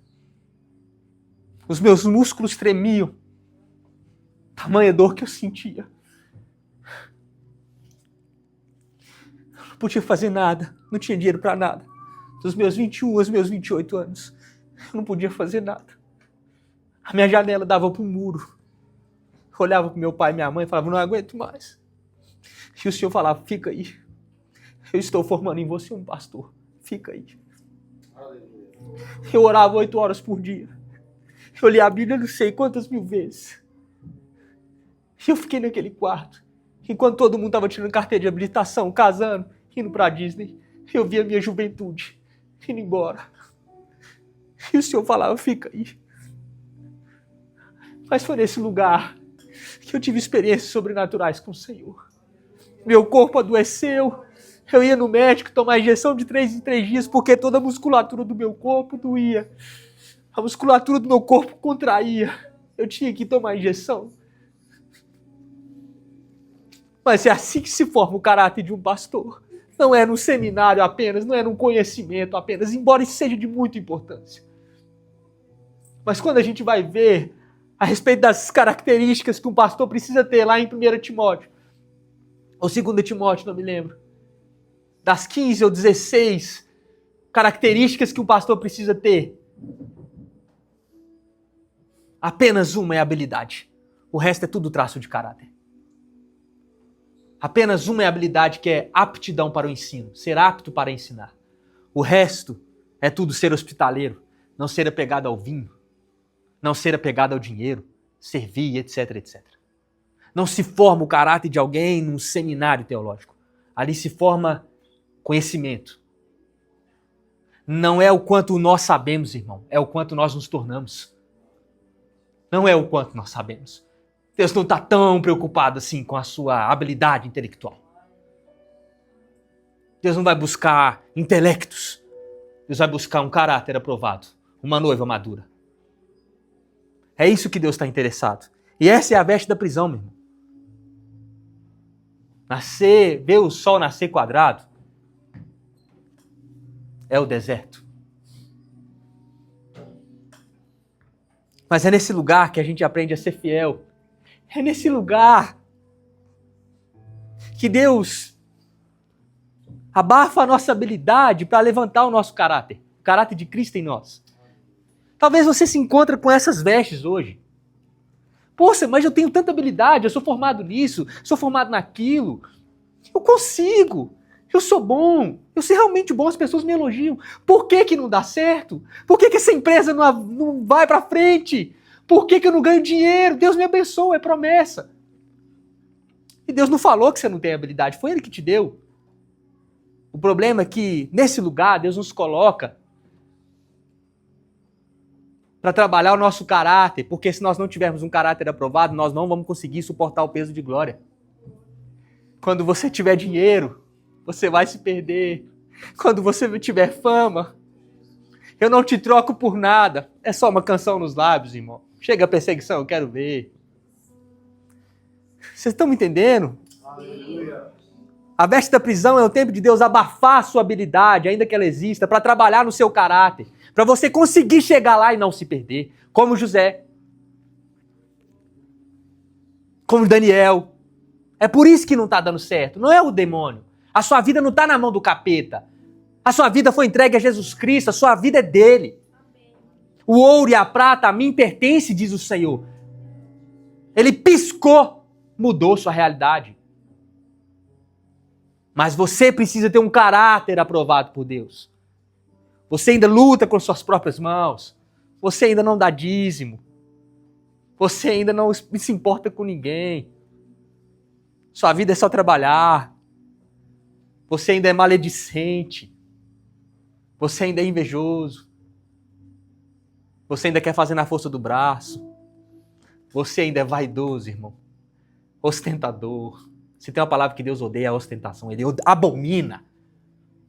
Os meus músculos tremiam. Tamanha dor que eu sentia. Eu não podia fazer nada. Não tinha dinheiro para nada. Dos meus 21 aos meus 28 anos. Eu não podia fazer nada. A minha janela dava para o muro. Eu olhava para meu pai e minha mãe e falava, não aguento mais. E o Senhor falava, fica aí. Eu estou formando em você um pastor. Fica aí. Eu orava 8 horas por dia. Eu li a Bíblia não sei quantas mil vezes. E eu fiquei naquele quarto. Enquanto todo mundo estava tirando carteira de habilitação, casando, indo para Disney. Eu vi a minha juventude indo embora. E o Senhor falava, fica aí. Mas foi nesse lugar que eu tive experiências sobrenaturais com o Senhor. Meu corpo adoeceu. Eu ia no médico tomar injeção de 3 em 3 dias porque toda a musculatura do meu corpo doía. A musculatura do meu corpo contraía. Eu tinha que tomar injeção. Mas é assim que se forma o caráter de um pastor. Não é num seminário apenas, não é num conhecimento apenas, embora isso seja de muita importância. Mas quando a gente vai ver a respeito das características que um pastor precisa ter lá em 1 Timóteo, ou 2 Timóteo, não me lembro, das 15 ou 16 características que um pastor precisa ter, apenas uma é habilidade. O resto é tudo traço de caráter. Apenas uma é habilidade, que é aptidão para o ensino, ser apto para ensinar. O resto é tudo ser hospitaleiro, não ser apegado ao vinho, não ser apegado ao dinheiro, servir, etc, etc. Não se forma o caráter de alguém num seminário teológico. Ali se forma conhecimento. Não é o quanto nós sabemos, irmão, é o quanto nós nos tornamos. Não é o quanto nós sabemos. Deus não está tão preocupado assim com a sua habilidade intelectual. Deus não vai buscar intelectos. Deus vai buscar um caráter aprovado, uma noiva madura. É isso que Deus está interessado. E essa é a veste da prisão, meu irmão. Ver o sol nascer quadrado é o deserto. Mas é nesse lugar que a gente aprende a ser fiel. É nesse lugar que Deus abafa a nossa habilidade para levantar o nosso caráter. O caráter de Cristo em nós. Talvez você se encontre com essas vestes hoje. Poxa, mas eu tenho tanta habilidade, eu sou formado nisso, sou formado naquilo. Eu consigo, eu sou bom, eu sou realmente bom, as pessoas me elogiam. Por que que não dá certo? Por que que essa empresa não vai para frente? Por que que eu não ganho dinheiro? Deus me abençoa, é promessa. E Deus não falou que você não tem habilidade, foi Ele que te deu. O problema é que nesse lugar Deus nos coloca para trabalhar o nosso caráter, porque se nós não tivermos um caráter aprovado, nós não vamos conseguir suportar o peso de glória. Quando você tiver dinheiro, você vai se perder. Quando você tiver fama, eu não te troco por nada. É só uma canção nos lábios, irmão. Chega a perseguição, eu quero ver. Vocês estão me entendendo? Aleluia. A veste da prisão é o tempo de Deus abafar a sua habilidade, ainda que ela exista, para trabalhar no seu caráter. Para você conseguir chegar lá e não se perder. Como José. Como Daniel. É por isso que não está dando certo. Não é o demônio. A sua vida não está na mão do capeta. A sua vida foi entregue a Jesus Cristo. A sua vida é dele. O ouro e a prata a mim pertence, diz o Senhor. Ele piscou, mudou sua realidade. Mas você precisa ter um caráter aprovado por Deus. Você ainda luta com suas próprias mãos. Você ainda não dá dízimo. Você ainda não se importa com ninguém. Sua vida é só trabalhar. Você ainda é maledicente. Você ainda é invejoso. Você ainda quer fazer na força do braço. Você ainda é vaidoso, irmão. Ostentador. Se tem uma palavra que Deus odeia, é a ostentação. Ele abomina.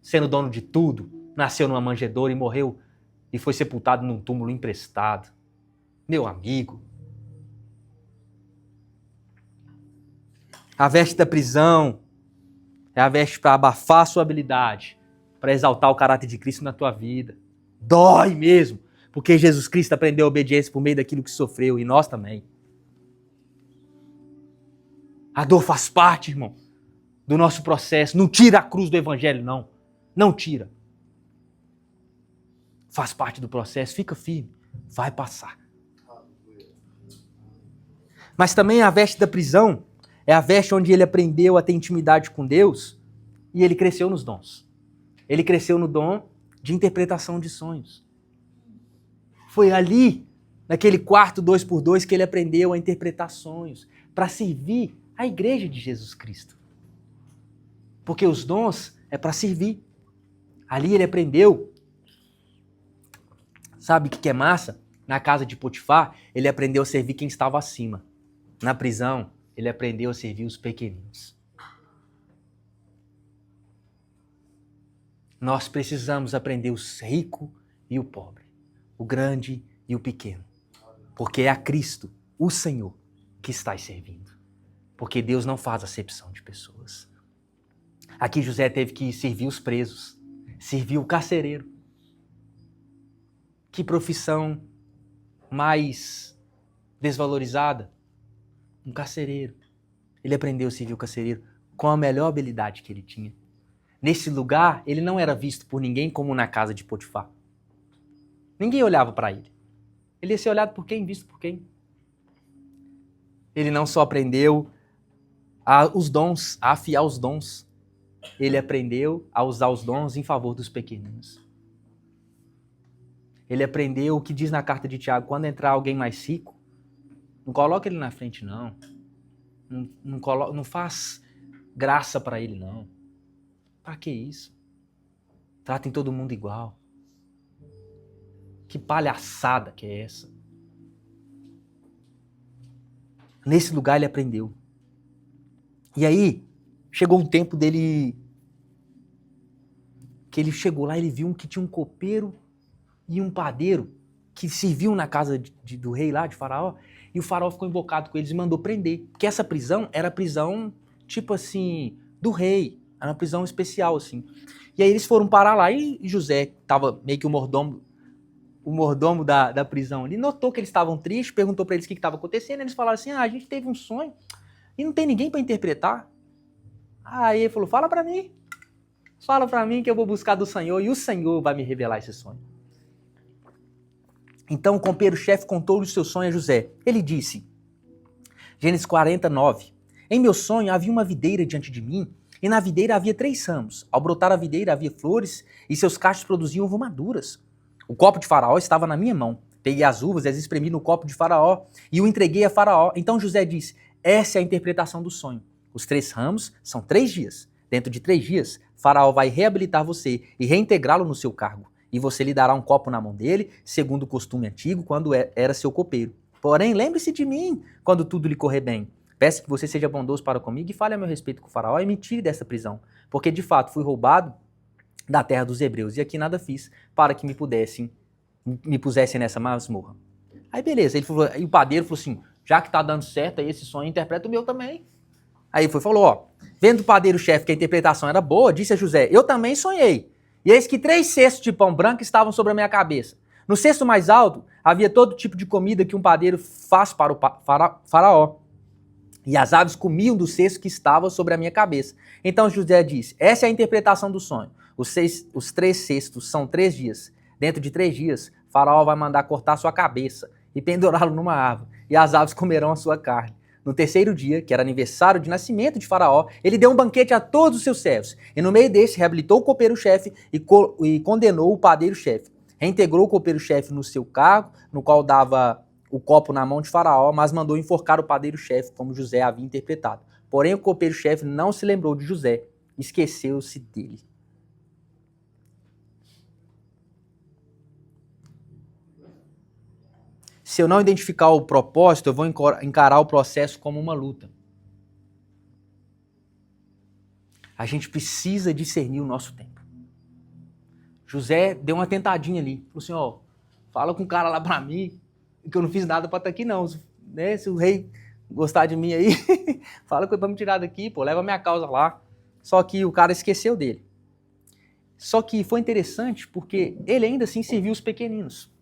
Sendo dono de tudo. Nasceu numa manjedoura e morreu e foi sepultado num túmulo emprestado. Meu amigo. A veste da prisão é a veste para abafar a sua habilidade, para exaltar o caráter de Cristo na tua vida. Dói mesmo, porque Jesus Cristo aprendeu a obediência por meio daquilo que sofreu, e nós também. A dor faz parte, irmão, do nosso processo. Não tira a cruz do evangelho, não. Não tira. Faz parte do processo, fica firme, vai passar. Mas também a veste da prisão é a veste onde ele aprendeu a ter intimidade com Deus e ele cresceu nos dons. Ele cresceu no dom de interpretação de sonhos. Foi ali, naquele quarto 2x2, que ele aprendeu a interpretar sonhos para servir a igreja de Jesus Cristo. Porque os dons é para servir. Ali ele aprendeu Sabe o que é massa? Na casa de Potifar, ele aprendeu a servir quem estava acima. Na prisão, ele aprendeu a servir os pequeninos. Nós precisamos aprender o rico e o pobre, o grande e o pequeno. Porque é a Cristo, o Senhor, que está servindo. Porque Deus não faz acepção de pessoas. Aqui José teve que servir os presos, servir o carcereiro. Que profissão mais desvalorizada? Um carcereiro. Ele aprendeu a servir o carcereiro com a melhor habilidade que ele tinha. Nesse lugar, ele não era visto por ninguém como na casa de Potifar. Ninguém olhava para ele. Ele ia ser olhado por quem? Visto por quem? Ele não só aprendeu os dons, a afiar os dons. Ele aprendeu a usar os dons em favor dos pequeninos. Ele aprendeu o que diz na carta de Tiago, quando entrar alguém mais rico, não coloca ele na frente, não. Não faz graça para ele, não. Para que isso? Tratem todo mundo igual. Que palhaçada que é essa? Nesse lugar ele aprendeu. E aí, chegou um tempo dele, que ele chegou lá, ele viu que tinha um copeiro e um padeiro que serviam na casa do rei lá, de Faraó, e o Faraó ficou embocado com eles e mandou prender. Porque essa prisão era a prisão, tipo assim, do rei. Era uma prisão especial, assim. E aí eles foram parar lá e José, que estava meio que o mordomo da prisão ali, notou que eles estavam tristes, perguntou para eles o que estava acontecendo, e eles falaram assim, a gente teve um sonho e não tem ninguém para interpretar. Aí ele falou, fala para mim que eu vou buscar do Senhor e o Senhor vai me revelar esse sonho. Então o copeiro-chefe contou-lhe o seu sonho a José. Ele disse, Gênesis 49, em meu sonho havia uma videira diante de mim, e na videira havia 3 ramos. Ao brotar a videira havia flores, e seus cachos produziam uvas maduras. O copo de Faraó estava na minha mão. Peguei as uvas e as espremi no copo de Faraó, e o entreguei a Faraó. Então José disse, essa é a interpretação do sonho. Os 3 ramos são 3 dias. Dentro de 3 dias, Faraó vai reabilitar você e reintegrá-lo no seu cargo. E você lhe dará um copo na mão dele, segundo o costume antigo, quando era seu copeiro. Porém, lembre-se de mim quando tudo lhe correr bem. Peço que você seja bondoso para comigo e fale a meu respeito com o Faraó e me tire dessa prisão. Porque, de fato, fui roubado da terra dos hebreus e aqui nada fiz para que me pusessem nessa masmorra. Aí, beleza. Ele falou, e o padeiro falou assim, já que tá dando certo aí esse sonho, interpreta o meu também. Aí ele falou, ó, vendo o padeiro-chefe que a interpretação era boa, disse a José, eu também sonhei. E eis que 3 cestos de pão branco estavam sobre a minha cabeça. No cesto mais alto havia todo tipo de comida que um padeiro faz para o Faraó. E as aves comiam do cesto que estava sobre a minha cabeça. Então José disse, essa é a interpretação do sonho. Os 3 cestos são 3 dias. Dentro de 3 dias, Faraó vai mandar cortar sua cabeça e pendurá-lo numa árvore. E as aves comerão a sua carne. No 3º dia, que era aniversário de nascimento de Faraó, ele deu um banquete a todos os seus servos. E no meio desse, reabilitou o copeiro-chefe e condenou o padeiro-chefe. Reintegrou o copeiro-chefe no seu cargo, no qual dava o copo na mão de Faraó, mas mandou enforcar o padeiro-chefe, como José havia interpretado. Porém, o copeiro-chefe não se lembrou de José, esqueceu-se dele. Se eu não identificar o propósito, eu vou encarar o processo como uma luta. A gente precisa discernir o nosso tempo. José deu uma tentadinha ali. Falou assim, ó, fala com o cara lá pra mim, que eu não fiz nada pra estar aqui não. Né? Se o rei gostar de mim aí, fala que eu vou me tirar daqui, pô, leva minha causa lá. Só que o cara esqueceu dele. Só que foi interessante porque ele ainda assim serviu os pequeninos.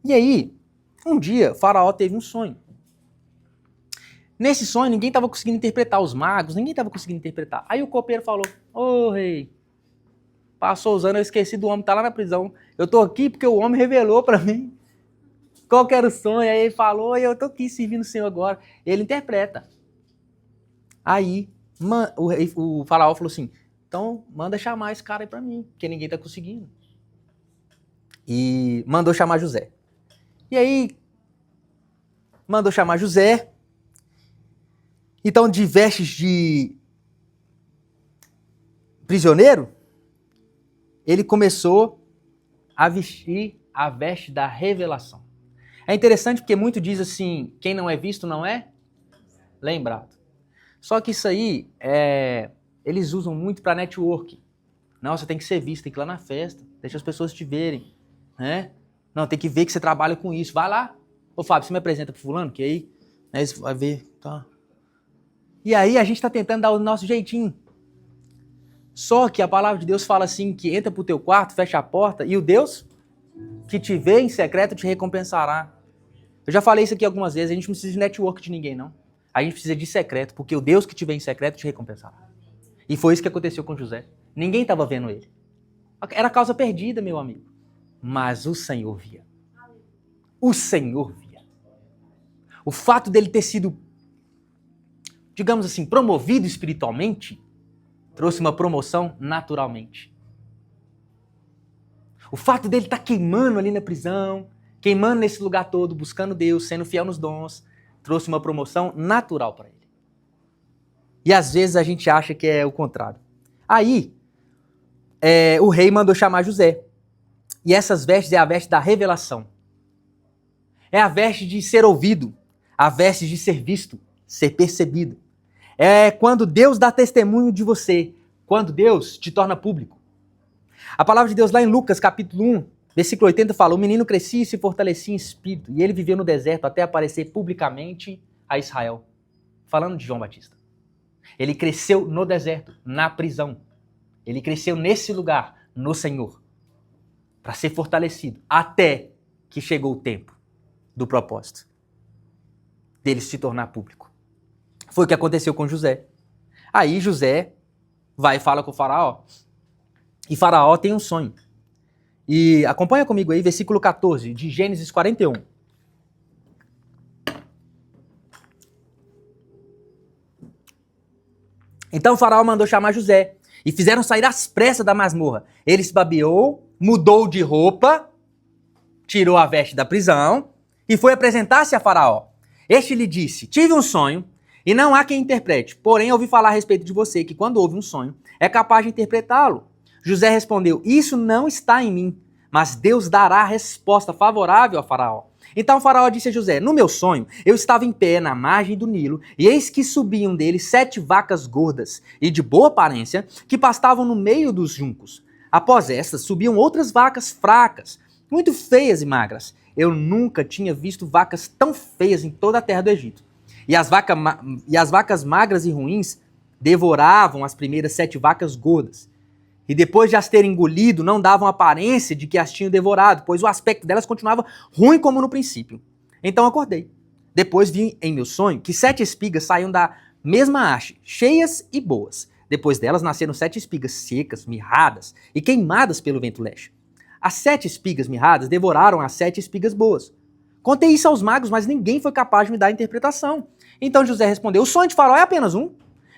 E aí, um dia, Faraó teve um sonho. Nesse sonho, ninguém estava conseguindo interpretar, os magos, ninguém estava conseguindo interpretar. Aí o copeiro falou, ô rei, passou os anos, eu esqueci do homem, tá lá na prisão. Eu tô aqui porque o homem revelou para mim qual que era o sonho. Aí ele falou, e eu tô aqui servindo o Senhor agora. Ele interpreta. Aí o Faraó falou assim, então manda chamar esse cara aí para mim, porque ninguém tá conseguindo. E mandou chamar José. E aí, mandou chamar José. Então, de vestes de prisioneiro, ele começou a vestir a veste da revelação. É interessante porque muito diz assim, quem não é visto não é lembrado. Só que isso aí, eles usam muito para network. Não, você tem que ser visto, tem que ir lá na festa, deixa as pessoas te verem, né? Não, tem que ver que você trabalha com isso, vai lá. Ô Fábio, você me apresenta pro fulano, que aí, né, você vai ver, tá. E aí a gente tá tentando dar o nosso jeitinho. Só que a palavra de Deus fala assim, que entra pro teu quarto, fecha a porta, e o Deus que te vê em secreto te recompensará. Eu já falei isso aqui algumas vezes, a gente não precisa de network de ninguém, não. A gente precisa de secreto, porque o Deus que te vê em secreto te recompensará. E foi isso que aconteceu com José. Ninguém estava vendo ele. Era causa perdida, meu amigo. Mas o Senhor via. O Senhor via. O fato dele ter sido, digamos assim, promovido espiritualmente, trouxe uma promoção naturalmente. O fato dele estar queimando ali na prisão, queimando nesse lugar todo, buscando Deus, sendo fiel nos dons, trouxe uma promoção natural para ele. E às vezes a gente acha que é o contrário. Aí, o rei mandou chamar José. E essas vestes é a veste da revelação. É a veste de ser ouvido, a veste de ser visto, ser percebido. É quando Deus dá testemunho de você, quando Deus te torna público. A palavra de Deus lá em Lucas, capítulo 1, versículo 80, fala: o menino crescia e se fortalecia em espírito, e ele viveu no deserto até aparecer publicamente a Israel. Falando de João Batista. Ele cresceu no deserto, na prisão. Ele cresceu nesse lugar, no Senhor, para ser fortalecido, até que chegou o tempo do propósito dele se tornar público. Foi o que aconteceu com José. Aí José vai e fala com o faraó, e faraó tem um sonho. E acompanha comigo aí, versículo 14, de Gênesis 41. Então o faraó mandou chamar José, e fizeram sair às pressas da masmorra. Ele se babeou, mudou de roupa, tirou a veste da prisão, e foi apresentar-se a faraó. Este lhe disse: tive um sonho, e não há quem interprete, porém ouvi falar a respeito de você, que quando ouve um sonho, é capaz de interpretá-lo. José respondeu: isso não está em mim, mas Deus dará a resposta favorável a faraó. Então o faraó disse a José: no meu sonho, eu estava em pé na margem do Nilo, e eis que subiam dele 7 vacas gordas e de boa aparência, que pastavam no meio dos juncos. Após estas, subiam outras vacas fracas, muito feias e magras. Eu nunca tinha visto vacas tão feias em toda a terra do Egito. E as vacas magras e ruins devoravam as primeiras 7 vacas gordas. E depois de as terem engolido, não davam aparência de que as tinham devorado, pois o aspecto delas continuava ruim como no princípio. Então acordei. Depois vi em meu sonho que 7 espigas saíam da mesma haste, cheias e boas. Depois delas nasceram 7 espigas secas, mirradas e queimadas pelo vento leste. As 7 espigas mirradas devoraram as 7 espigas boas. Contei isso aos magos, mas ninguém foi capaz de me dar a interpretação. Então José respondeu: o sonho de faraó é apenas um.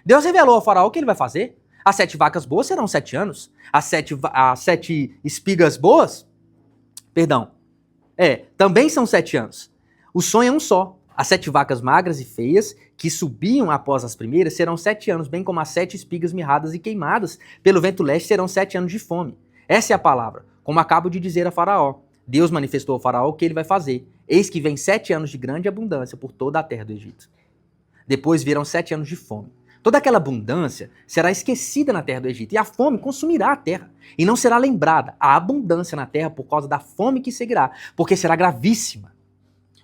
Deus revelou ao faraó o que ele vai fazer. As 7 vacas boas serão 7 anos. As 7 espigas boas, também são 7 anos. O sonho é um só. As 7 vacas magras e feias, que subiam após as primeiras, serão 7 anos, bem como as 7 espigas mirradas e queimadas pelo vento leste serão 7 anos de fome. Essa é a palavra, como acabo de dizer a faraó. Deus manifestou ao faraó o que ele vai fazer. Eis que vem 7 anos de grande abundância por toda a terra do Egito. Depois virão 7 anos de fome. Toda aquela abundância será esquecida na terra do Egito, e a fome consumirá a terra, e não será lembrada a abundância na terra por causa da fome que seguirá, porque será gravíssima.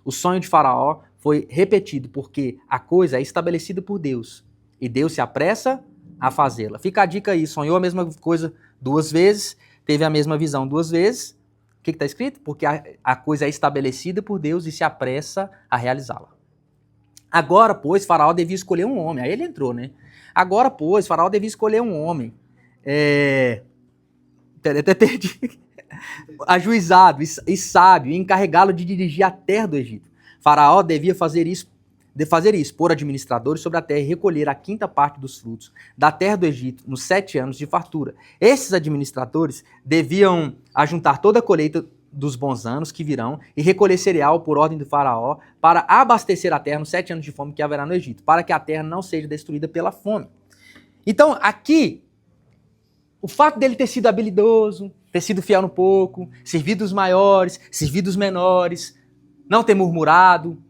O sonho de Faraó foi repetido porque a coisa é estabelecida por Deus, e Deus se apressa a fazê-la. Fica a dica aí, sonhou a mesma coisa 2 vezes, teve a mesma visão 2 vezes. O que está escrito? Porque a coisa é estabelecida por Deus e se apressa a realizá-la. Agora, pois, Faraó devia escolher um homem. Aí ele entrou, né? Agora, pois, Faraó devia escolher um homem. Até perdi. Ajuizado e sábio, e encarregá-lo de dirigir a terra do Egito. Faraó devia fazer isso, pôr administradores sobre a terra e recolher a 5ª parte dos frutos da terra do Egito nos 7 anos de fartura. Esses administradores deviam ajuntar toda a colheita dos bons anos que virão e recolher cereal por ordem do faraó para abastecer a terra nos 7 anos de fome que haverá no Egito, para que a terra não seja destruída pela fome. Então, aqui, o fato dele ter sido habilidoso, ter sido fiel no pouco, servir dos maiores, servir dos menores, não ter murmurado.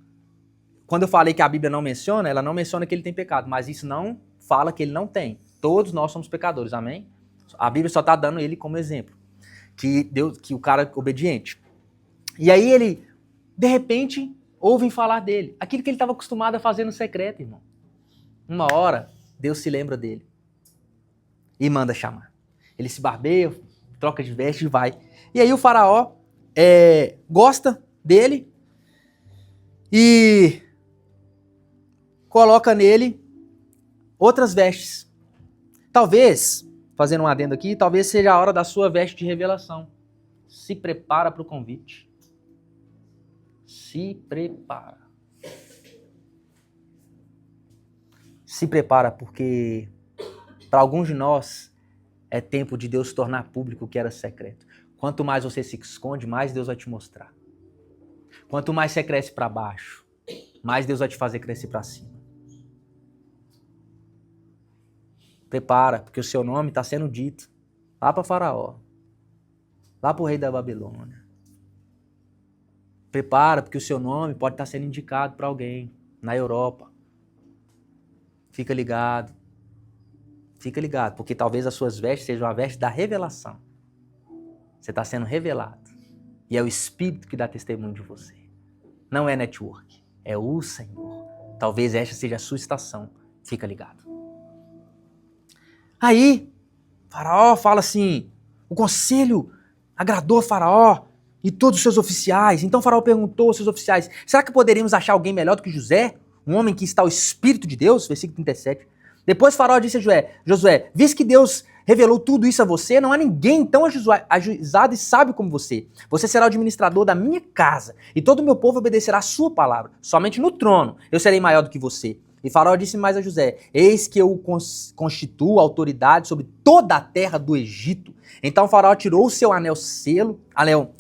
Quando eu falei que a Bíblia não menciona, ela não menciona que ele tem pecado, mas isso não fala que ele não tem. Todos nós somos pecadores, amém? A Bíblia só está dando ele como exemplo, que o cara é obediente. E aí ele, de repente, ouvem falar dele. Aquilo que ele estava acostumado a fazer no secreto, irmão. Uma hora, Deus se lembra dele e manda chamar. Ele se barbeia, troca de veste e vai. E aí o faraó gosta dele e coloca nele outras vestes. Talvez, fazendo um adendo aqui, talvez seja a hora da sua veste de revelação. Se prepara para o convite. Se prepara. Se prepara porque para alguns de nós é tempo de Deus tornar público o que era secreto. Quanto mais você se esconde, mais Deus vai te mostrar. Quanto mais você cresce para baixo, mais Deus vai te fazer crescer para cima. Prepara, porque o seu nome está sendo dito lá para Faraó, lá para o rei da Babilônia. Prepara, porque o seu nome pode estar sendo indicado para alguém na Europa. Fica ligado. Fica ligado, porque talvez as suas vestes sejam a veste da revelação. Você está sendo revelado. E é o Espírito que dá testemunho de você. Não é network, é o Senhor. Talvez esta seja a sua estação. Fica ligado. Aí, Faraó fala assim, o conselho agradou a Faraó e todos os seus oficiais. Então Faraó perguntou aos seus oficiais, será que poderíamos achar alguém melhor do que José? Um homem que está ao Espírito de Deus? Versículo 37. Depois Faraó disse a Josué, visto que Deus revelou tudo isso a você, não há ninguém tão ajuizado e sábio como você. Você será o administrador da minha casa, e todo o meu povo obedecerá a sua palavra. Somente no trono eu serei maior do que você. E Faraó disse mais a José, eis que eu constituo autoridade sobre toda a terra do Egito. Então Faraó tirou o seu anel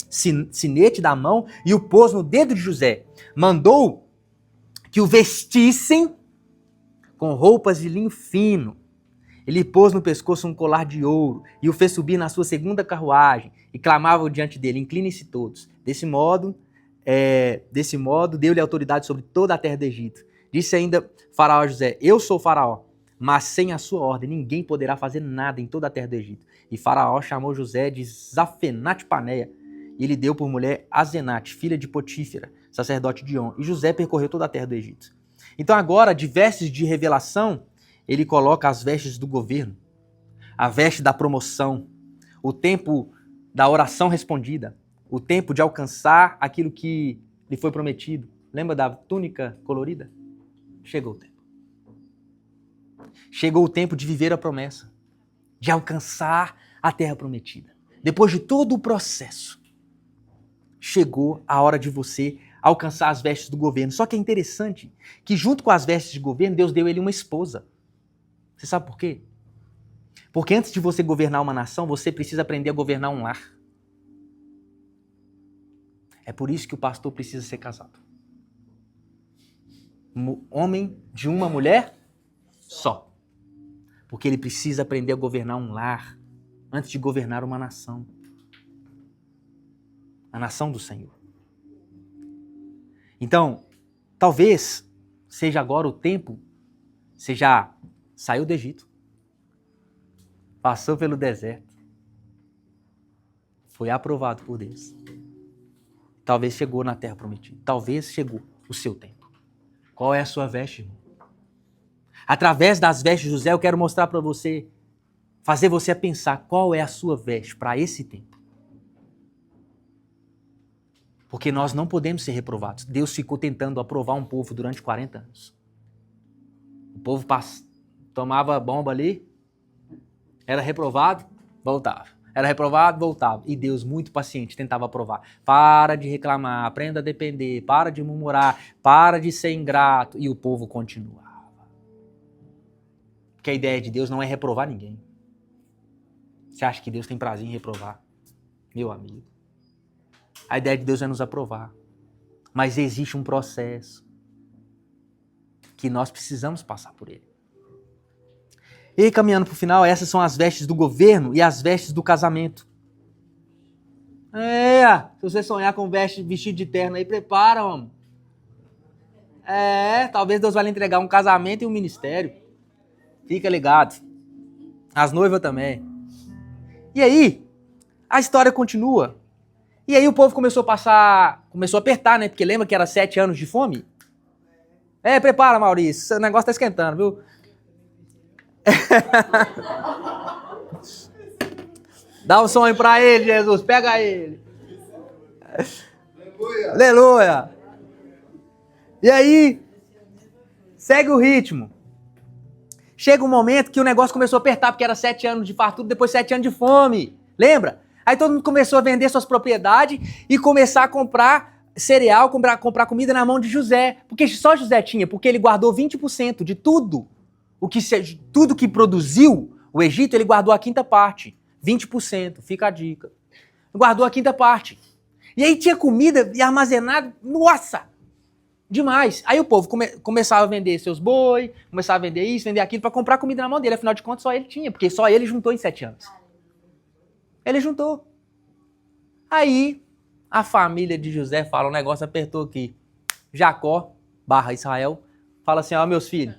sinete da mão e o pôs no dedo de José. Mandou que o vestissem com roupas de linho fino. Ele pôs no pescoço um colar de ouro e o fez subir na sua segunda carruagem e clamava diante dele, inclinem-se todos. Desse modo, deu-lhe autoridade sobre toda a terra do Egito. Disse ainda Faraó a José, eu sou Faraó, mas sem a sua ordem ninguém poderá fazer nada em toda a terra do Egito. E Faraó chamou José de Zafenate-Paneia e lhe deu por mulher Azenate, filha de Potífera, sacerdote de On. E José percorreu toda a terra do Egito. Então agora, de vestes de revelação, ele coloca as vestes do governo, a veste da promoção, o tempo da oração respondida, o tempo de alcançar aquilo que lhe foi prometido. Lembra da túnica colorida? Chegou o tempo. Chegou o tempo de viver a promessa, de alcançar a terra prometida. Depois de todo o processo, chegou a hora de você alcançar as vestes do governo. Só que é interessante que junto com as vestes de governo, Deus deu ele uma esposa. Você sabe por quê? Porque antes de você governar uma nação, você precisa aprender a governar um lar. É por isso que o pastor precisa ser casado. Homem de uma mulher só. Porque ele precisa aprender a governar um lar antes de governar uma nação. A nação do Senhor. Então, talvez seja agora o tempo, você já saiu do Egito, passou pelo deserto, foi aprovado por Deus. Talvez chegou na terra prometida. Talvez chegou o seu tempo. Qual é a sua veste, irmão? Através das vestes de José, eu quero mostrar para você, fazer você pensar qual é a sua veste para esse tempo. Porque nós não podemos ser reprovados. Deus ficou tentando aprovar um povo durante 40 anos. O povo tomava bomba ali, era reprovado, voltava. Era reprovado, voltava. E Deus, muito paciente, tentava aprovar. Para de reclamar, aprenda a depender, para de murmurar, para de ser ingrato. E o povo continuava. Porque a ideia de Deus não é reprovar ninguém. Você acha que Deus tem prazer em reprovar? Meu amigo. A ideia de Deus é nos aprovar. Mas existe um processo que nós precisamos passar por ele. E caminhando para o final, essas são as vestes do governo e as vestes do casamento. Se você sonhar com vestido de terno aí, prepara, homem. Talvez Deus vai lhe entregar um casamento e um ministério. Fica ligado. As noivas também. E aí, a história continua. E aí o povo começou a apertar, né? Porque lembra que era 7 anos de fome? Prepara, Maurício. O negócio tá esquentando, viu? Dá um sonho pra ele, Jesus. Pega ele. Aleluia. E aí, segue o ritmo. Chega um momento que o negócio começou a apertar, porque era 7 anos de fartura, depois 7 anos de fome. Lembra? Aí todo mundo começou a vender suas propriedades e começar a comprar cereal, comprar comida na mão de José. Porque só José tinha, porque ele guardou 20% de tudo. Tudo que produziu o Egito, ele guardou a quinta parte. 20%, fica a dica. Guardou a quinta parte. E aí tinha comida e armazenado, nossa, demais. Aí o povo começava a vender seus boi, começava a vender isso, vender aquilo, para comprar comida na mão dele. Afinal de contas, só ele tinha, porque só ele juntou em 7 anos. Ele juntou. Aí, a família de José fala, o negócio apertou aqui. Jacó, Israel, fala assim, meus filhos,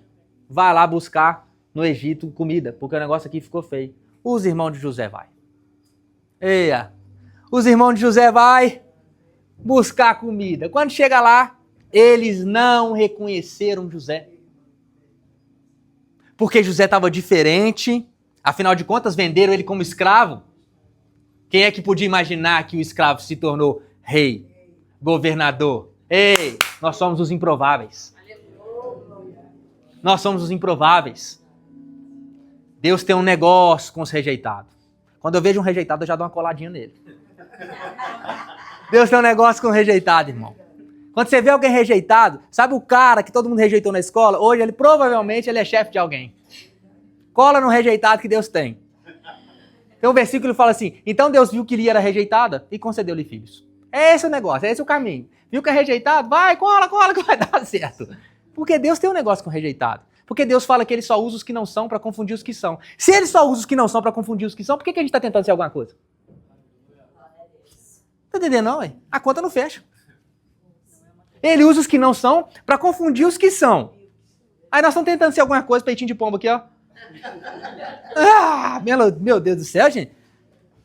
vai lá buscar no Egito comida, porque o negócio aqui ficou feio. Os irmãos de José vai. Os irmãos de José vai buscar comida. Quando chega lá, eles não reconheceram José. Porque José estava diferente. Afinal de contas, venderam ele como escravo. Quem é que podia imaginar que o escravo se tornou rei, governador? Nós somos os improváveis. Nós somos os improváveis. Deus tem um negócio com os rejeitados. Quando eu vejo um rejeitado, eu já dou uma coladinha nele. Deus tem um negócio com o rejeitado, irmão. Quando você vê alguém rejeitado, sabe o cara que todo mundo rejeitou na escola? Hoje, provavelmente, ele é chefe de alguém. Cola no rejeitado que Deus tem. Tem um versículo que fala assim, então Deus viu que Lia era rejeitada e concedeu-lhe filhos. É esse o negócio, é esse o caminho. Viu que é rejeitado? Vai, cola, que vai dar certo. Porque Deus tem um negócio com rejeitado. Porque Deus fala que ele só usa os que não são para confundir os que são. Se ele só usa os que não são para confundir os que são, por que a gente está tentando ser alguma coisa? Tá entendendo não, hein? A conta não fecha. Ele usa os que não são para confundir os que são. Aí nós estamos tentando ser alguma coisa, peitinho de pombo aqui, ó. Meu Deus do céu, gente.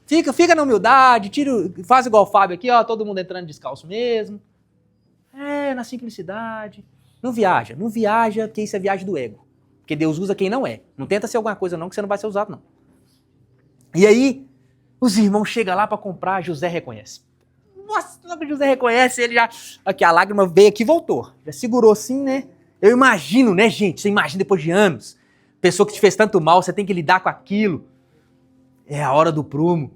Fica na humildade, faz igual o Fábio aqui, ó, todo mundo entrando descalço mesmo. Na simplicidade. Não viaja, porque isso é viagem do ego. Porque Deus usa quem não é. Não tenta ser alguma coisa não, que você não vai ser usado não. E aí, os irmãos chegam lá para comprar, José reconhece. Nossa, logo José reconhece, ele já... Aqui, a lágrima veio aqui e voltou. Já segurou assim, né? Eu imagino, né, gente? Você imagina depois de anos. Pessoa que te fez tanto mal, você tem que lidar com aquilo. É a hora do prumo.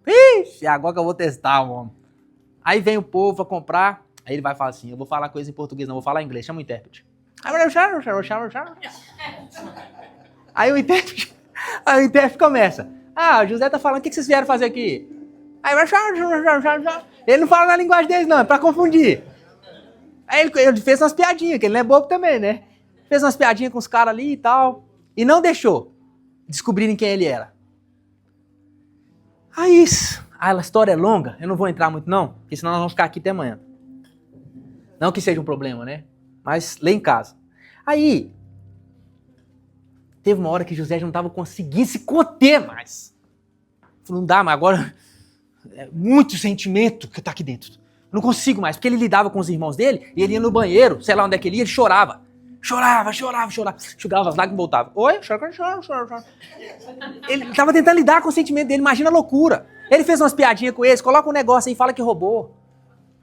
Ixi, é agora que eu vou testar, mano. Aí vem o povo pra comprar. Aí ele vai falar assim, eu vou falar coisa em português, não vou falar em inglês. Chama o intérprete. Aí o intérprete começa. O José tá falando, o que vocês vieram fazer aqui? Aí ele não fala na linguagem deles, não, é pra confundir. Aí ele fez umas piadinhas, que ele não é bobo também, né? Fez umas piadinhas com os caras ali e tal. E não deixou descobrirem quem ele era. Aí isso. A história é longa, eu não vou entrar muito não, porque senão nós vamos ficar aqui até amanhã. Não que seja um problema, né? Mas lê em casa. Aí, teve uma hora que José já não estava conseguindo se conter mais. Falou, não dá, mas agora é muito sentimento que está aqui dentro. Eu não consigo mais, porque ele lidava com os irmãos dele e ele ia no banheiro, sei lá onde é que ele ia, ele chorava. Chorava. Chegava as lágrimas e voltava. Oi? Chora. Ele estava tentando lidar com o sentimento dele, imagina a loucura. Ele fez umas piadinhas com eles, coloca um negócio aí e fala que roubou.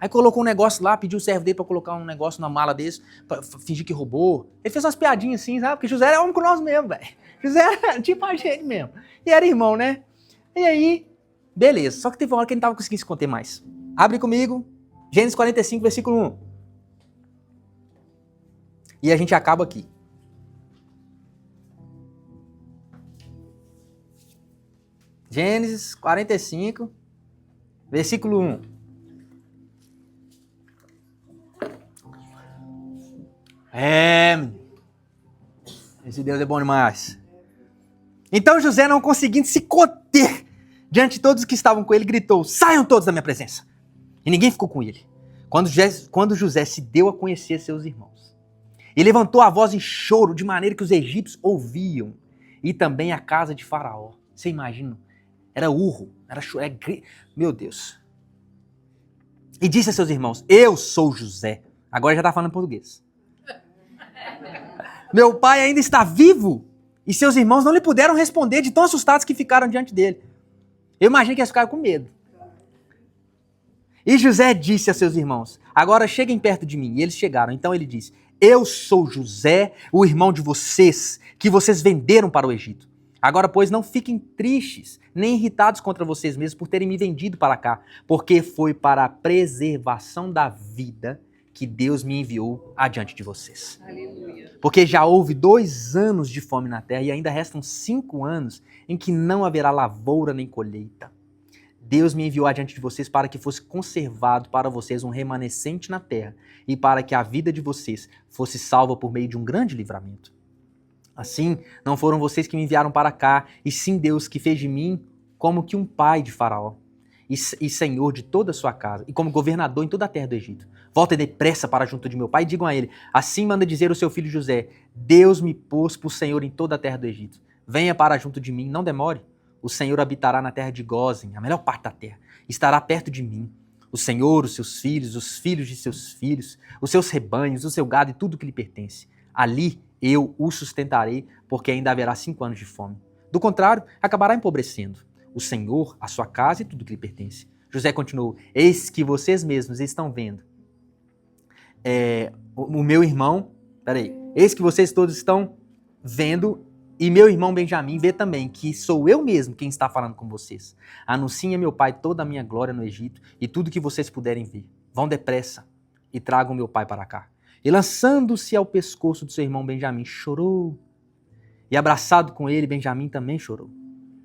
Aí colocou um negócio lá, pediu o servo dele pra colocar um negócio na mala desse, pra fingir que roubou. Ele fez umas piadinhas assim, sabe? Porque José era homem com nós mesmo, velho. José era tipo a gente mesmo. E era irmão, né? E aí, beleza. Só que teve uma hora que ele não tava conseguindo se conter mais. Abre comigo, Gênesis 45, versículo 1. E a gente acaba aqui. Gênesis 45, versículo 1. Esse Deus é bom demais. Então José, não conseguindo se conter diante de todos que estavam com ele, gritou: saiam todos da minha presença. E ninguém ficou com ele. Quando José se deu a conhecer seus irmãos, e levantou a voz em choro, de maneira que os egípcios ouviam, e também a casa de Faraó. Você imagina? Era urro, era choro, meu Deus. E disse a seus irmãos: eu sou José. Agora já está falando português. Meu pai ainda está vivo. E seus irmãos não lhe puderam responder de tão assustados que ficaram diante dele. Eu imagino que eles ficaram com medo. E José disse a seus irmãos: agora cheguem perto de mim. E eles chegaram. Então ele disse: eu sou José, o irmão de vocês, que vocês venderam para o Egito. Agora, pois, não fiquem tristes, nem irritados contra vocês mesmos por terem me vendido para cá, porque foi para a preservação da vida que Deus me enviou adiante de vocês. Aleluia. Porque já houve 2 anos de fome na terra e ainda restam 5 anos em que não haverá lavoura nem colheita. Deus me enviou adiante de vocês para que fosse conservado para vocês um remanescente na terra e para que a vida de vocês fosse salva por meio de um grande livramento. Assim, não foram vocês que me enviaram para cá, e sim Deus que fez de mim como que um pai de Faraó e senhor de toda a sua casa, e como governador em toda a terra do Egito. Voltem depressa para junto de meu pai e digam a ele: assim manda dizer o seu filho José: Deus me pôs por senhor em toda a terra do Egito. Venha para junto de mim, não demore. O Senhor habitará na terra de Gósen, a melhor parte da terra. Estará perto de mim. O Senhor, os seus filhos, os filhos de seus filhos, os seus rebanhos, o seu gado e tudo que lhe pertence. Ali eu o sustentarei, porque ainda haverá 5 anos de fome. Do contrário, acabará empobrecendo o Senhor, a sua casa e tudo que lhe pertence. José continuou: eis que vocês mesmos estão vendo. O meu irmão, eis que vocês todos estão vendo, e meu irmão Benjamim vê também que sou eu mesmo quem está falando com vocês. Anunciem a meu pai toda a minha glória no Egito e tudo que vocês puderem ver. Vão depressa e tragam meu pai para cá. E lançando-se ao pescoço do seu irmão Benjamim, chorou. E abraçado com ele, Benjamim também chorou.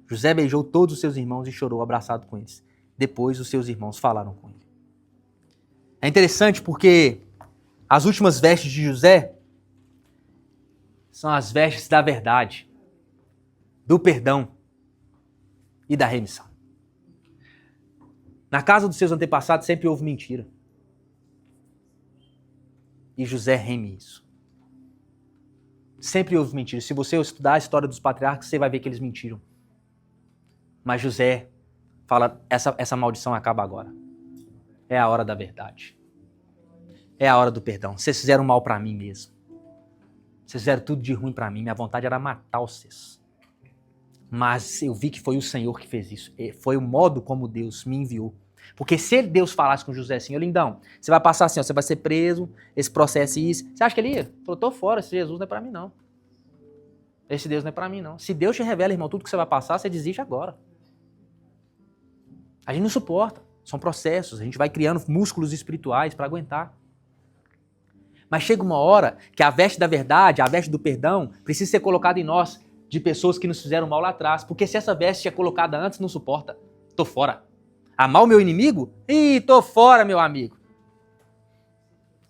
José beijou todos os seus irmãos e chorou abraçado com eles. Depois os seus irmãos falaram com ele. É interessante porque as últimas vestes de José são as vestes da verdade, do perdão e da remissão. Na casa dos seus antepassados sempre houve mentira. E José reme isso. Sempre houve mentira. Se você estudar a história dos patriarcas, você vai ver que eles mentiram. Mas José fala: essa maldição acaba agora. É a hora da verdade. É a hora do perdão. Vocês fizeram mal para mim mesmo. Vocês fizeram tudo de ruim para mim. Minha vontade era matar vocês. Mas eu vi que foi o Senhor que fez isso. Foi o modo como Deus me enviou. Porque se Deus falasse com José assim: ô lindão, você vai passar assim, ó, você vai ser preso, esse processo e isso. Você acha que ele ia? Falou: tô fora, esse Jesus não é pra mim não. Esse Deus não é pra mim não. Se Deus te revela, irmão, tudo que você vai passar, você desiste agora. A gente não suporta. São processos, a gente vai criando músculos espirituais para aguentar. Mas chega uma hora que a veste da verdade, a veste do perdão, precisa ser colocada em nós, de pessoas que nos fizeram mal lá atrás. Porque se essa veste é colocada antes, não suporta. Tô fora. Amar o meu inimigo? Ih, tô fora, meu amigo.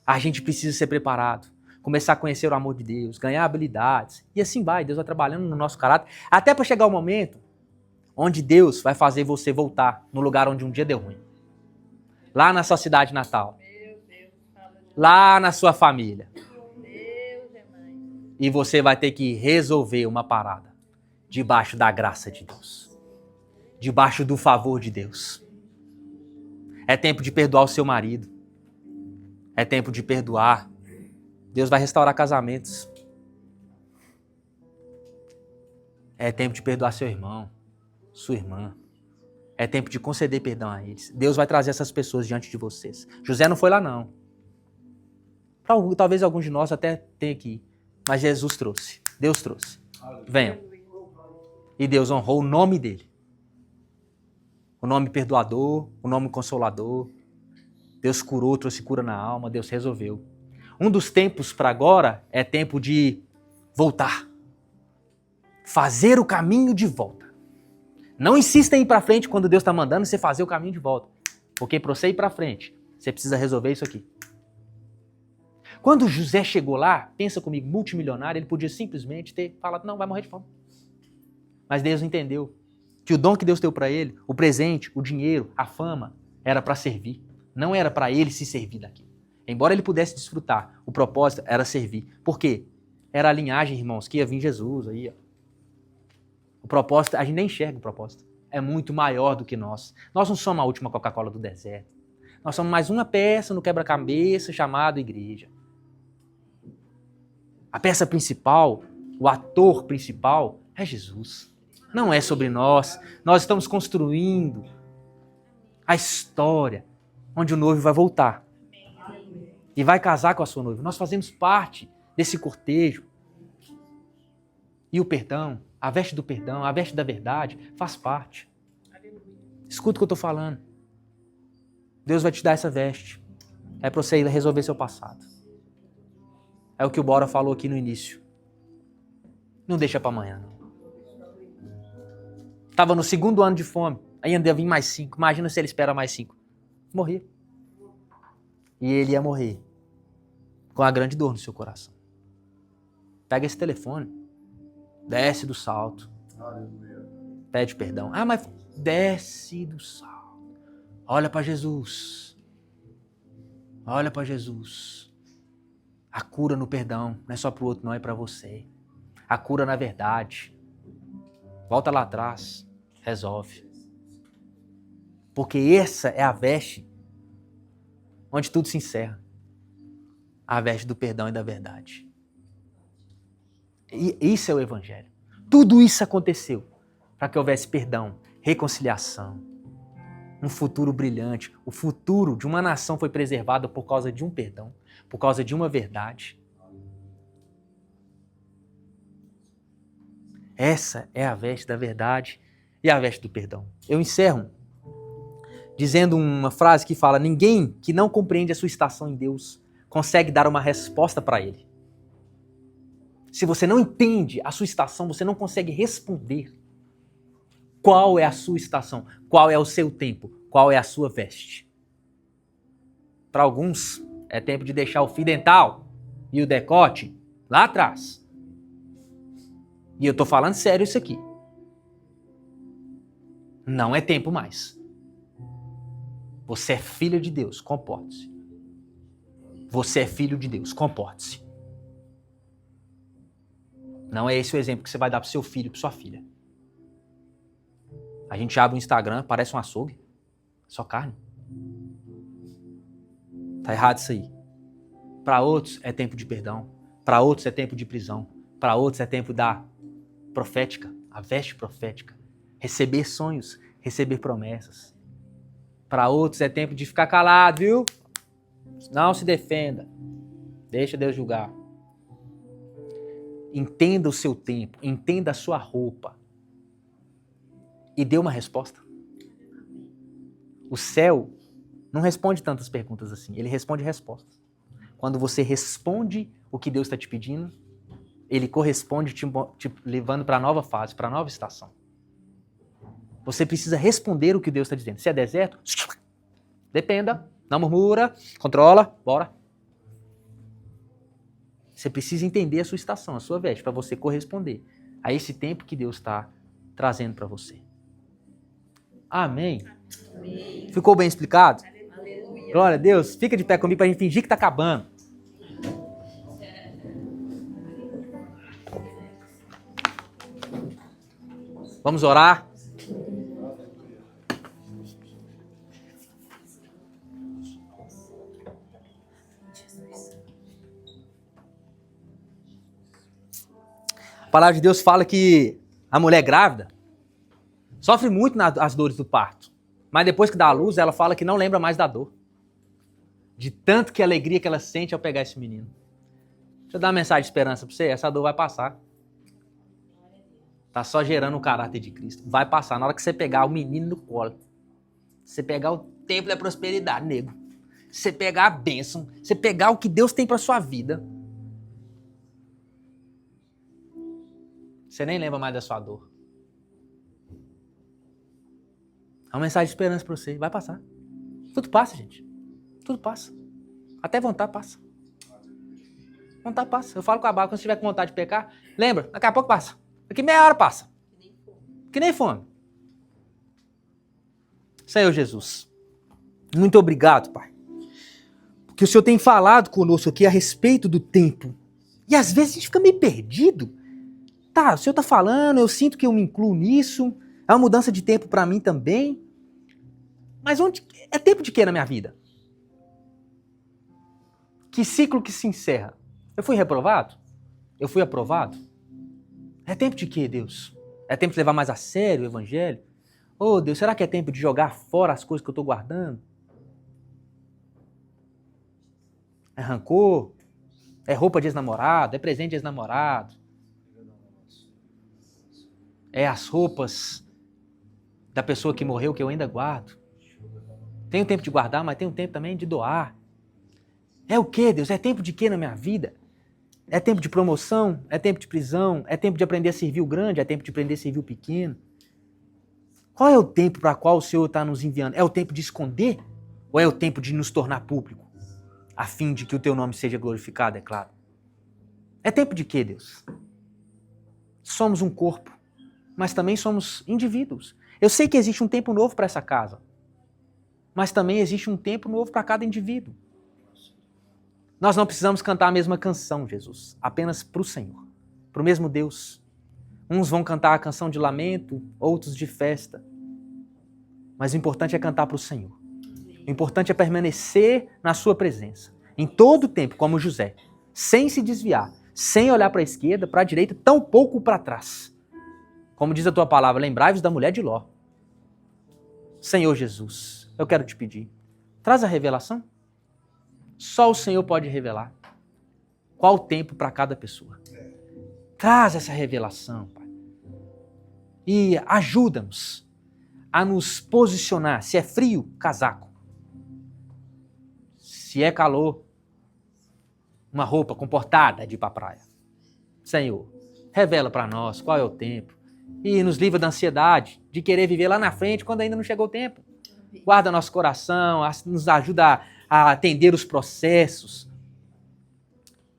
A gente precisa ser preparado. Começar a conhecer o amor de Deus, ganhar habilidades. E assim vai, Deus vai trabalhando no nosso caráter. Até para chegar o momento onde Deus vai fazer você voltar no lugar onde um dia deu ruim. Lá na sua cidade natal. Lá na sua família. E você vai ter que resolver uma parada. Debaixo da graça de Deus. Debaixo do favor de Deus. É tempo de perdoar o seu marido. É tempo de perdoar. Deus vai restaurar casamentos. É tempo de perdoar seu irmão, sua irmã. É tempo de conceder perdão a eles. Deus vai trazer essas pessoas diante de vocês. José não foi lá não. Talvez alguns de nós até tenham aqui. Mas Jesus trouxe. Deus trouxe. Venham. E Deus honrou o nome dele. O nome perdoador, o nome consolador. Deus curou, trouxe cura na alma, Deus resolveu. Um dos tempos para agora é tempo de voltar. Fazer o caminho de volta. Não insista em ir para frente quando Deus está mandando você fazer o caminho de volta. Porque para você ir para frente, você precisa resolver isso aqui. Quando José chegou lá, pensa comigo, multimilionário, ele podia simplesmente ter falado: não, vai morrer de fome. Mas Deus entendeu Que o dom que Deus deu para ele, o presente, o dinheiro, a fama, era para servir. Não era para ele se servir daquilo. Embora ele pudesse desfrutar, o propósito era servir. Por quê? Era a linhagem, irmãos, que ia vir Jesus aí. Ó. O propósito, a gente nem enxerga o propósito. É muito maior do que nós. Nós não somos a última Coca-Cola do deserto. Nós somos mais uma peça no quebra-cabeça chamado igreja. A peça principal, o ator principal é Jesus. Não é sobre nós. Nós estamos construindo a história onde o noivo vai voltar e vai casar com a sua noiva. Nós fazemos parte desse cortejo. E o perdão, a veste do perdão, a veste da verdade, faz parte. Escuta o que eu estou falando. Deus vai te dar essa veste. É para você ir resolver seu passado. É o que o Bora falou aqui no início. Não deixa para amanhã, não. Estava no 2º ano de fome. Aí ainda ia vir mais 5. Imagina se ele espera mais 5. Morria. E ele ia morrer com a grande dor no seu coração. Pega esse telefone. Desce do salto. Pede perdão. Ah, mas desce do salto. Olha para Jesus. Olha para Jesus. A cura no perdão. Não é só para o outro, não. É para você. A cura na verdade. Volta lá atrás. Resolve. Porque essa é a veste onde tudo se encerra. A veste do perdão e da verdade. E isso é o Evangelho. Tudo isso aconteceu para que houvesse perdão, reconciliação, um futuro brilhante. O futuro de uma nação foi preservado por causa de um perdão, por causa de uma verdade. Essa é a veste da verdade e a veste do perdão. Eu encerro dizendo uma frase que fala: ninguém que não compreende a sua estação em Deus consegue dar uma resposta para ele. Se você não entende a sua estação, você não consegue responder qual é a sua estação, qual é o seu tempo, qual é a sua veste. Para alguns, é tempo de deixar o fio dental e o decote lá atrás. E eu tô falando sério isso aqui. Não é tempo mais. Você é filho de Deus, comporte-se. Você é filho de Deus, comporte-se. Não é esse o exemplo que você vai dar pro seu filho, pra sua filha. A gente abre o Instagram, parece um açougue. Só carne. Tá errado isso aí. Para outros é tempo de perdão. Para outros é tempo de prisão. Para outros é tempo da profética, a veste profética. Receber sonhos, receber promessas. Para outros é tempo de ficar calado, viu? Não se defenda. Deixa Deus julgar. Entenda o seu tempo, entenda a sua roupa. E dê uma resposta. O céu não responde tantas perguntas assim, ele responde respostas. Quando você responde o que Deus está te pedindo, ele corresponde te levando para a nova fase, para a nova estação. Você precisa responder o que Deus está dizendo. Se é deserto, dependa, não murmura, controla, bora. Você precisa entender a sua estação, a sua veste, para você corresponder a esse tempo que Deus está trazendo para você. Amém? Amém. Ficou bem explicado? Aleluia. Glória a Deus. Fica de pé comigo para a gente fingir que está acabando. Vamos orar? A palavra de Deus fala que a mulher grávida sofre muito nas dores do parto. Mas depois que dá a luz, ela fala que não lembra mais da dor. De tanto que alegria que ela sente ao pegar esse menino. Deixa eu dar uma mensagem de esperança para você. Essa dor vai passar. Tá só gerando o caráter de Cristo. Vai passar. Na hora que você pegar o menino no colo. Você pegar o tempo da prosperidade, nego. Você pegar a bênção. Você pegar o que Deus tem para sua vida. Você nem lembra mais da sua dor. É uma mensagem de esperança para você. Vai passar. Tudo passa, gente. Tudo passa. Até vontade passa. Vontade passa. Eu falo com a barra, quando você estiver com vontade de pecar, lembra, daqui a pouco passa. Daqui meia hora passa. Que nem fome. Senhor Jesus, muito obrigado, Pai. Porque o Senhor tem falado conosco aqui a respeito do tempo. E às vezes a gente fica meio perdido. Tá, o Senhor tá falando, eu sinto que eu me incluo nisso. É uma mudança de tempo para mim também. Mas é tempo de quê na minha vida? Que ciclo que se encerra? Eu fui reprovado? Eu fui aprovado? É tempo de quê, Deus? É tempo de levar mais a sério o evangelho? Oh, Deus, será que é tempo de jogar fora as coisas que eu estou guardando? É rancor? É roupa de ex-namorado? É presente de ex-namorado? É as roupas da pessoa que morreu que eu ainda guardo? Tenho tempo de guardar, mas tenho tempo também de doar. É o quê, Deus? É tempo de quê na minha vida? É tempo de promoção? É tempo de prisão? É tempo de aprender a servir o grande? É tempo de aprender a servir o pequeno? Qual é o tempo para qual o Senhor está nos enviando? É o tempo de esconder? Ou é o tempo de nos tornar público? A fim de que o teu nome seja glorificado, é claro. É tempo de quê, Deus? Somos um corpo, mas também somos indivíduos. Eu sei que existe um tempo novo para essa casa, mas também existe um tempo novo para cada indivíduo. Nós não precisamos cantar a mesma canção, Jesus, apenas para o Senhor, para o mesmo Deus. Uns vão cantar a canção de lamento, outros de festa. Mas o importante é cantar para o Senhor. O importante é permanecer na sua presença, em todo o tempo, como José, sem se desviar, sem olhar para a esquerda, para a direita, tão pouco para trás. Como diz a tua palavra, lembrai-vos da mulher de Ló. Senhor Jesus, eu quero te pedir, traz a revelação. Só o Senhor pode revelar qual o tempo para cada pessoa. Traz essa revelação, Pai. E ajuda-nos a nos posicionar. Se é frio, casaco. Se é calor, uma roupa comportada de ir para a praia. Senhor, revela para nós qual é o tempo. E nos livra da ansiedade de querer viver lá na frente quando ainda não chegou o tempo. Guarda nosso coração, nos ajuda a atender os processos.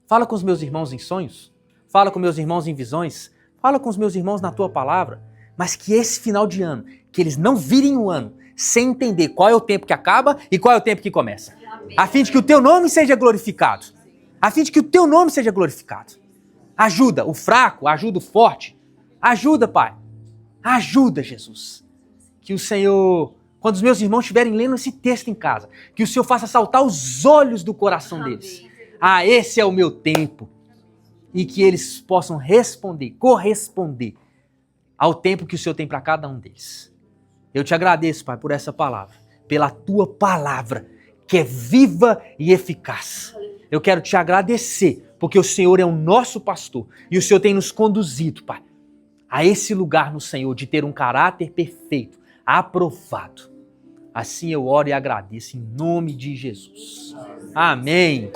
Fala com os meus irmãos em sonhos. Fala com meus irmãos em visões. Fala com os meus irmãos na tua palavra. Mas que esse final de ano, que eles não virem o ano sem entender qual é o tempo que acaba e qual é o tempo que começa. A fim de que o teu nome seja glorificado. A fim de que o teu nome seja glorificado. Ajuda o fraco, ajuda o forte. Ajuda, Pai. Ajuda, Jesus. Que o Senhor, quando os meus irmãos estiverem lendo esse texto em casa, que o Senhor faça saltar os olhos do coração deles. Ah, esse é o meu tempo. E que eles possam corresponder ao tempo que o Senhor tem para cada um deles. Eu te agradeço, Pai, por essa palavra, pela tua palavra, que é viva e eficaz. Eu quero te agradecer, porque o Senhor é o nosso pastor e o Senhor tem nos conduzido, Pai, a esse lugar no Senhor de ter um caráter perfeito, aprovado. Assim eu oro e agradeço em nome de Jesus. Amém.